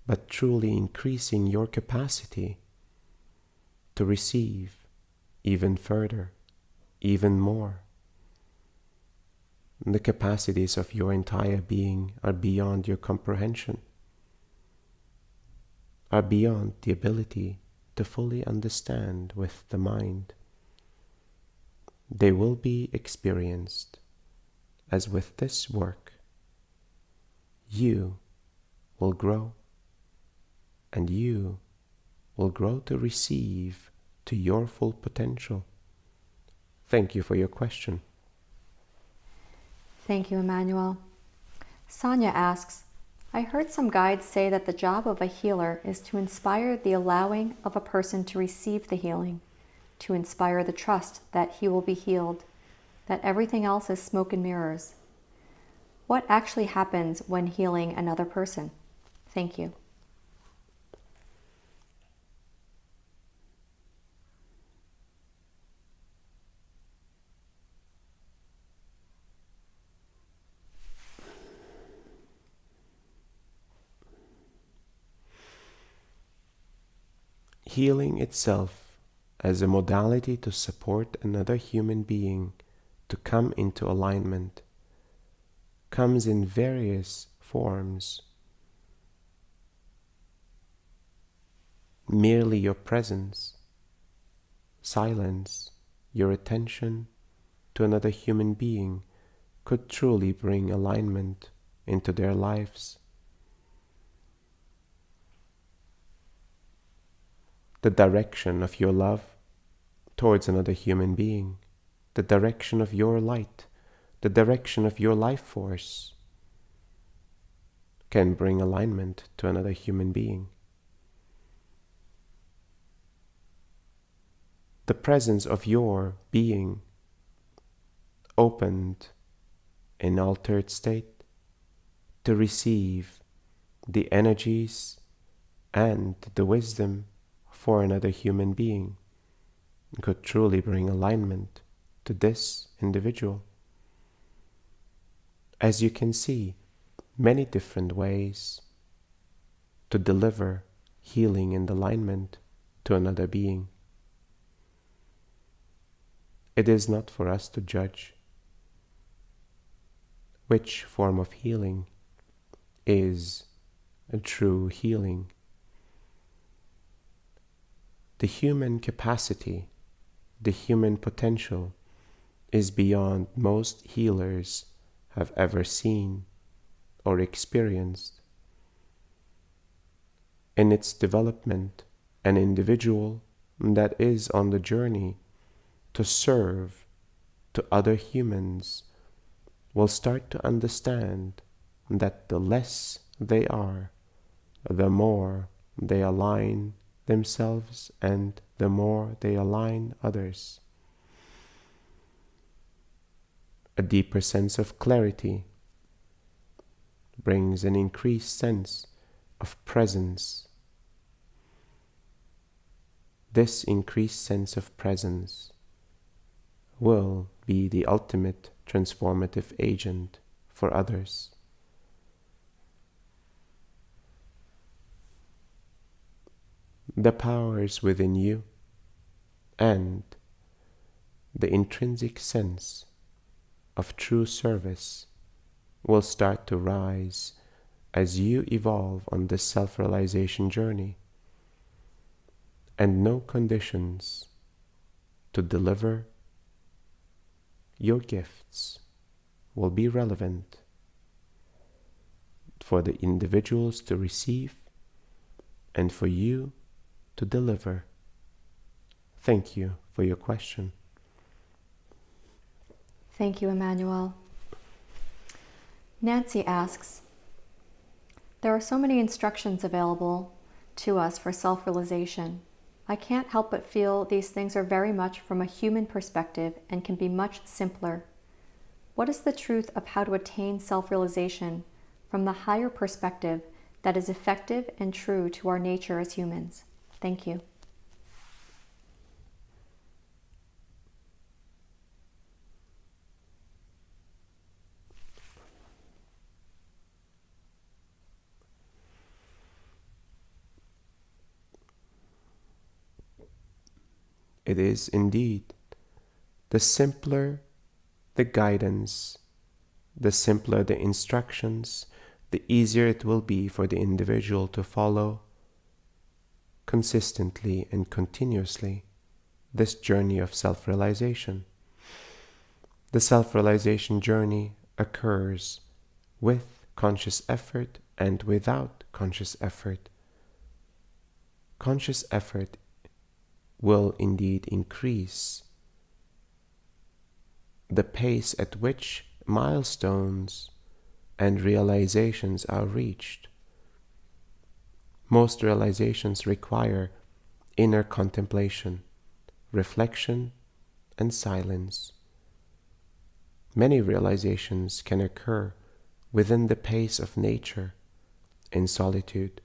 but truly increasing your capacity to receive even further, even more. The capacities of your entire being are beyond your comprehension, are beyond the ability to fully understand with the mind. They will be experienced as with this work, you will grow, and you will grow to receive to your full potential. Thank you for your question. Thank you, Emmanuel. Sonia asks, I heard some guides say that the job of a healer is to inspire the allowing of a person to receive the healing, to inspire the trust that he will be healed, that everything else is smoke and mirrors. What actually happens when healing another person? Thank you. Healing itself as a modality to support another human being to come into alignment comes in various forms. Merely your presence, silence, your attention to another human being could truly bring alignment into their lives. The direction of your love towards another human being, the direction of your light, the direction of your life force can bring alignment to another human being. The presence of your being opened in altered state to receive the energies and the wisdom for another human being could truly bring alignment to this individual. As you can see, many different ways to deliver healing and alignment to another being. It is not for us to judge which form of healing is a true healing. The human capacity, the human potential is beyond most healers have ever seen or experienced. In its development, an individual that is on the journey to serve to other humans will start to understand that the less they are, the more they align themselves and the more they align others. A deeper sense of clarity brings an increased sense of presence. This increased sense of presence will be the ultimate transformative agent for others. The powers within you and the intrinsic sense of true service will start to rise as you evolve on this self-realization journey, and no conditions to deliver your gifts will be relevant for the individuals to receive and for you to deliver. Thank you for your question. Thank you, Emmanuel. Nancy asks, there are so many instructions available to us for self-realization. I can't help but feel these things are very much from a human perspective and can be much simpler. What is the truth of how to attain self-realization from the higher perspective that is effective and true to our nature as humans? Thank you. it is indeed. The simpler the guidance, the simpler the instructions, the easier it will be for the individual to follow consistently and continuously this journey of self-realization. The self-realization journey occurs with conscious effort and without conscious effort. Conscious effort will indeed increase the pace at which milestones and realizations are reached. Most realizations require inner contemplation, reflection, and silence. Many realizations can occur within the pace of nature, in solitude.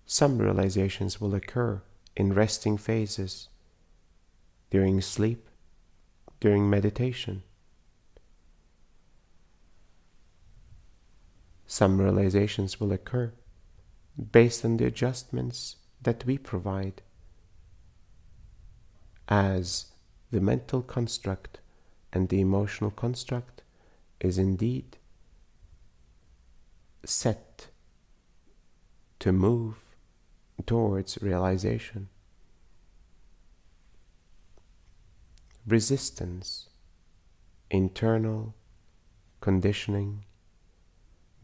Some realizations will occur in resting phases, during sleep, during meditation. Some realizations will occur based on the adjustments that we provide, as the mental construct and the emotional construct is indeed set to move towards realization. Resistance, internal conditioning,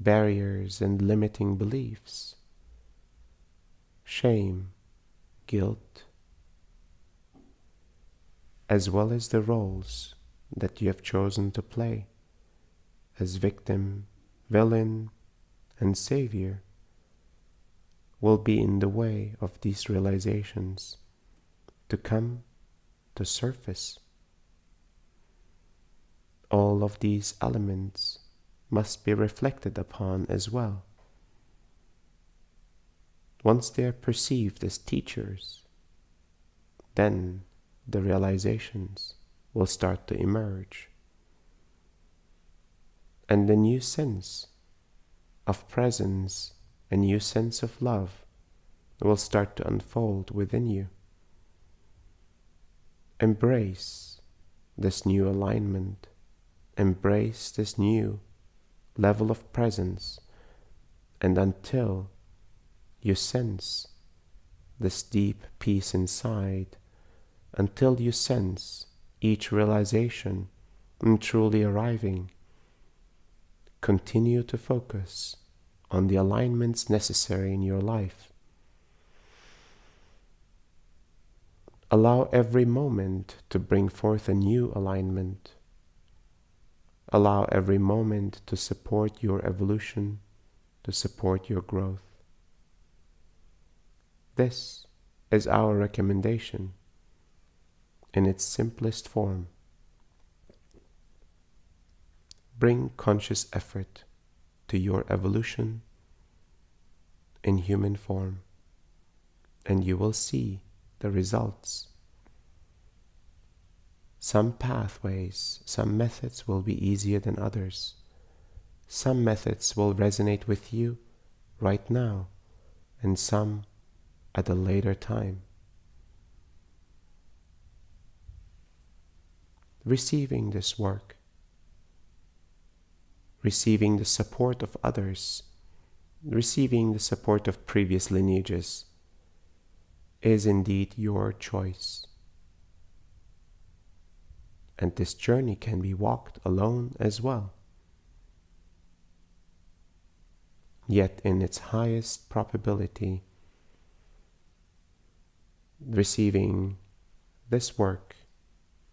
barriers and limiting beliefs, shame, guilt, as well as the roles that you have chosen to play as victim, villain, and savior, will be in the way of these realizations to come to surface. All of these elements must be reflected upon as well. Once they are perceived as teachers, then the realizations will start to emerge. And the new sense of presence, a new sense of love will start to unfold within you. Embrace this new alignment. Embrace this new level of presence, and until you sense this deep peace inside, until you sense each realization truly arriving, continue to focus on the alignments necessary in your life. Allow every moment to bring forth a new alignment. Allow every moment to support your evolution, to support your growth. This is our recommendation in its simplest form. Bring conscious effort to your evolution in human form, and you will see the results. Some pathways, some methods will be easier than others. Some methods will resonate with you right now, and some at a later time. Receiving this work, receiving the support of others, receiving the support of previous lineages, is indeed your choice. And this journey can be walked alone as well. Yet in its highest probability, receiving this work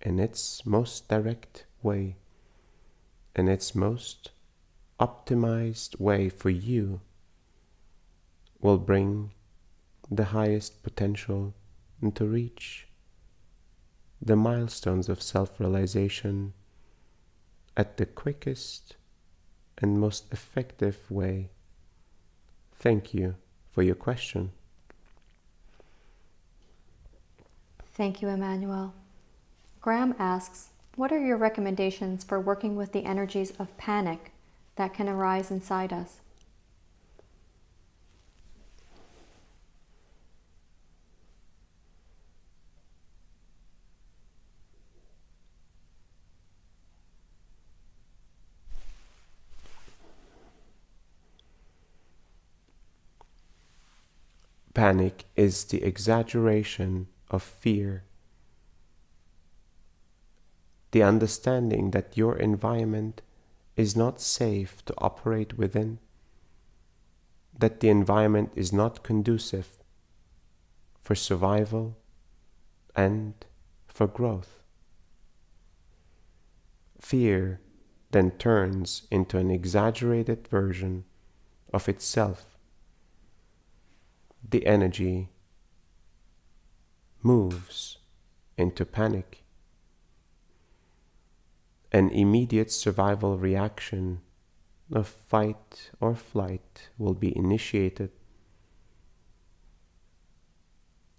in its most direct way, in its most optimized way for you, will bring the highest potential to reach the milestones of self-realization at the quickest and most effective way. Thank you for your question. Thank you, Emmanuel. Graham asks, what are your recommendations for working with the energies of panic that can arise inside us? Panic is the exaggeration of fear, the understanding that your environment is not safe to operate within, that the environment is not conducive for survival and for growth. Fear then turns into an exaggerated version of itself. The energy moves into panic. An immediate survival reaction of fight or flight will be initiated.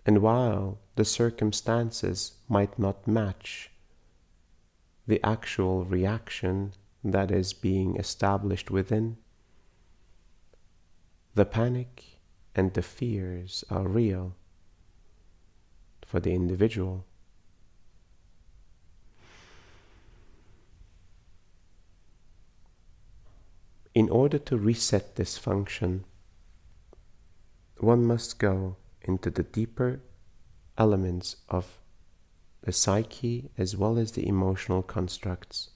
And while the circumstances might not match the actual reaction that is being established within, the panic and the fears are real for the individual. In order to reset this function, one must go into the deeper elements of the psyche as well as the emotional constructs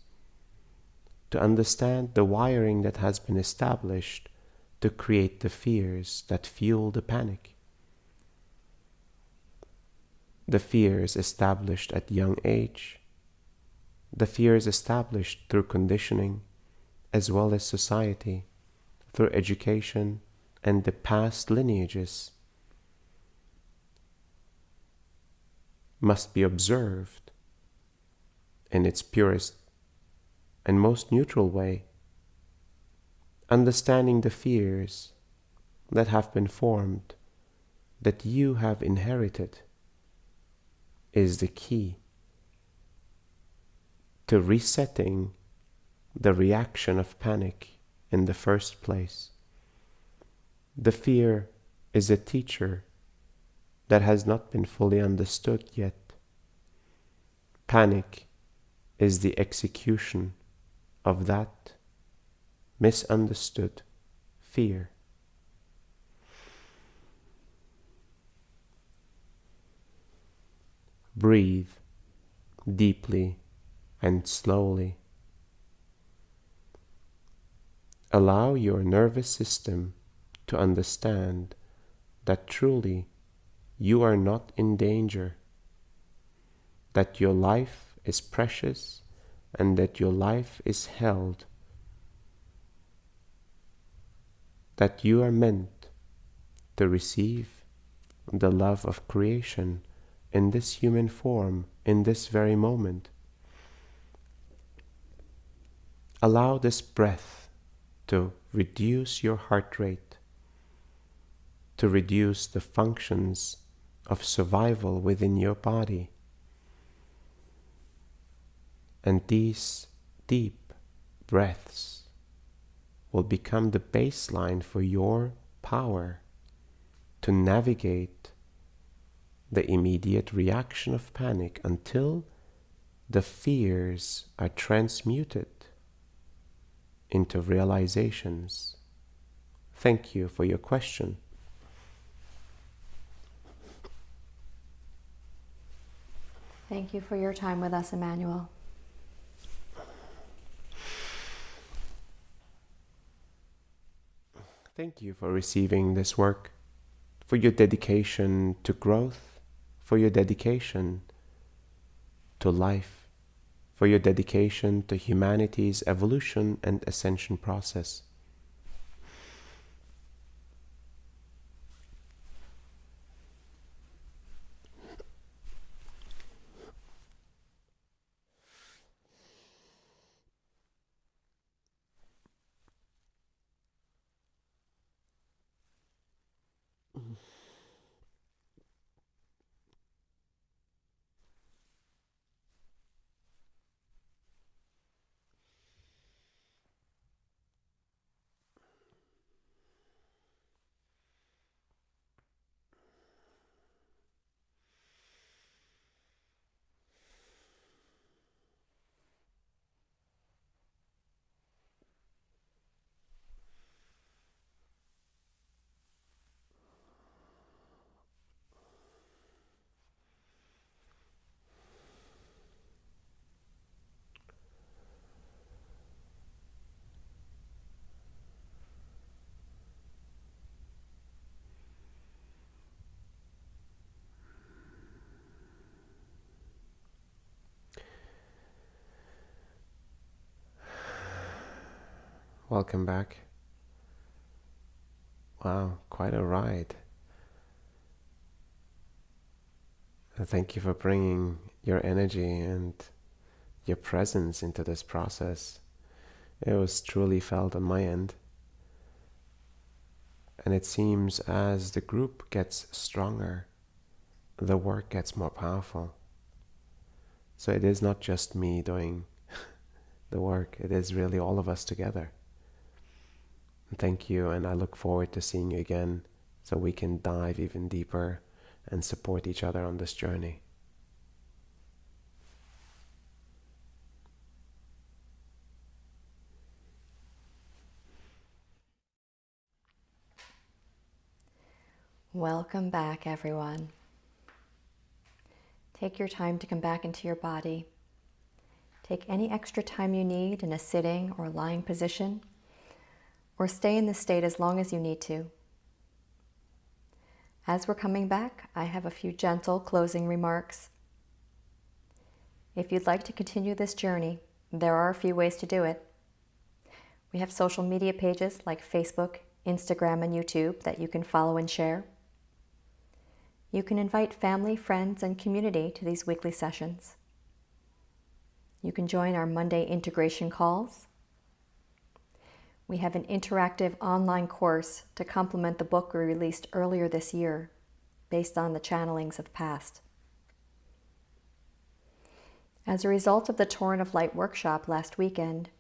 to understand the wiring that has been established to create the fears that fuel the panic. The fears established at young age, the fears established through conditioning as well as society, through education and the past lineages, must be observed in its purest and most neutral way. Understanding the fears that have been formed, that you have inherited, is the key to resetting the reaction of panic in the first place. The fear is a teacher that has not been fully understood yet. Panic is the execution of that misunderstood fear. Breathe deeply and slowly. Allow your nervous system to understand that truly you are not in danger, that your life is precious and that your life is held, that you are meant to receive the love of creation in this human form, in this very moment. Allow this breath to reduce your heart rate, to reduce the functions of survival within your body. And these deep breaths will become the baseline for your power to navigate the immediate reaction of panic until the fears are transmuted into realizations. Thank you for your question. Thank you for your time with us, Emmanuel. Thank you for receiving this work, for your dedication to growth, for your dedication to life, for your dedication to humanity's evolution and ascension process. Welcome back. Wow, quite a ride. Thank you for bringing your energy and your presence into this process. It was truly felt on my end. And it seems as the group gets stronger, the work gets more powerful. So it is not just me doing the work, it is really all of us together. Thank you, and I look forward to seeing you again so we can dive even deeper and support each other on this journey. Welcome back, everyone. Take your time to come back into your body. Take any extra time you need in a sitting or lying position, or stay in this state as long as you need to. As we're coming back, I have a few gentle closing remarks. If you'd like to continue this journey, there are a few ways to do it. We have social media pages like Facebook, Instagram, and YouTube that you can follow and share. You can invite family, friends, and community to these weekly sessions. You can join our Monday integration calls. We have an interactive online course to complement the book we released earlier this year, based on the channelings of the past. As a result of the Torrent of Light workshop last weekend,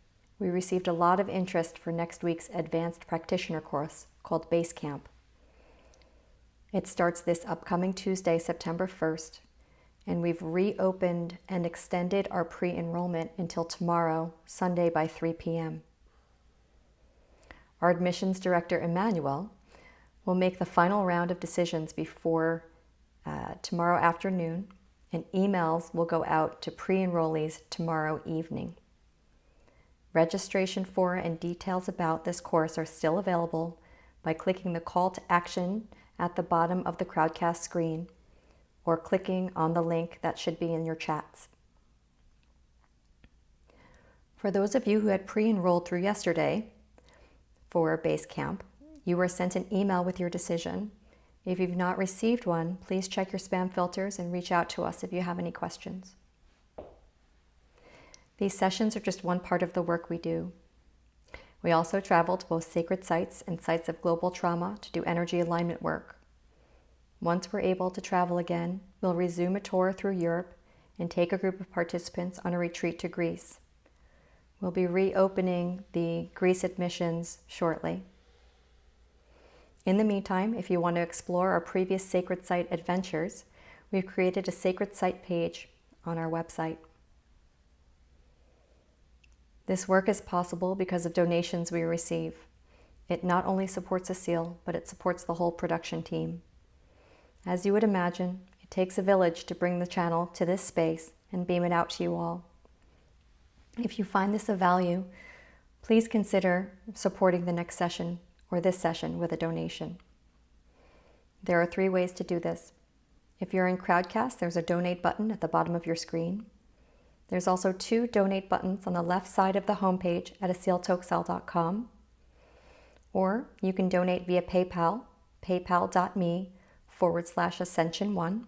we received a lot of interest for next week's Advanced Practitioner course called Base Camp. It starts this upcoming Tuesday, September 1st, and we've reopened and extended our pre-enrollment until tomorrow, Sunday by 3 p.m. Our admissions director, Emmanuel, will make the final round of decisions before tomorrow afternoon, and emails will go out to pre-enrollees tomorrow evening. Registration for and details about this course are still available by clicking the call to action at the bottom of the Crowdcast screen or clicking on the link that should be in your chats. For those of you who had pre-enrolled through yesterday for Base Camp, you were sent an email with your decision. If you've not received one, please check your spam filters and reach out to us if you have any questions. These sessions are just one part of the work we do. We also travel to both sacred sites and sites of global trauma to do energy alignment work. Once we're able to travel again, we'll resume a tour through Europe and take a group of participants on a retreat to Greece. We'll be reopening the Greece admissions shortly. In the meantime, if you want to explore our previous sacred site adventures, we've created a sacred site page on our website. This work is possible because of donations we receive. It not only supports Aseel, but it supports the whole production team. As you would imagine, it takes a village to bring the channel to this space and beam it out to you all. If you find this of value, please consider supporting the next session or this session with a donation. There are 3 ways to do this. If you're in Crowdcast, there's a donate button at the bottom of your screen. There's also 2 donate buttons on the left side of the homepage at aseeltoxal.com. Or you can donate via PayPal, paypal.me/ascension1.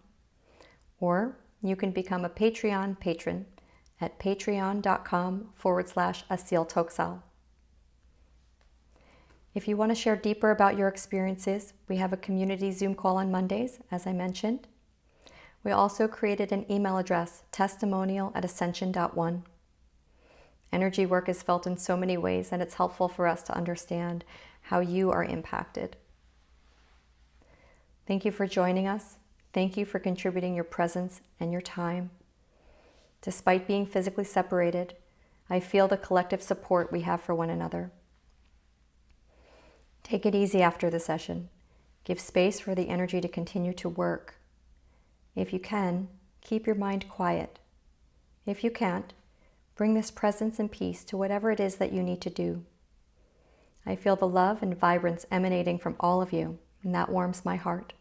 Or you can become a Patreon patron at patreon.com/aseeltoxal. If you want to share deeper about your experiences, we have a community Zoom call on Mondays, as I mentioned. We also created an email address, testimonial@ascension.one. Energy work is felt in so many ways, and it's helpful for us to understand how you are impacted. Thank you for joining us. Thank you for contributing your presence and your time. Despite being physically separated, I feel the collective support we have for one another. Take it easy after the session. Give space for the energy to continue to work. If you can, keep your mind quiet. If you can't, bring this presence and peace to whatever it is that you need to do. I feel the love and vibrance emanating from all of you, and that warms my heart.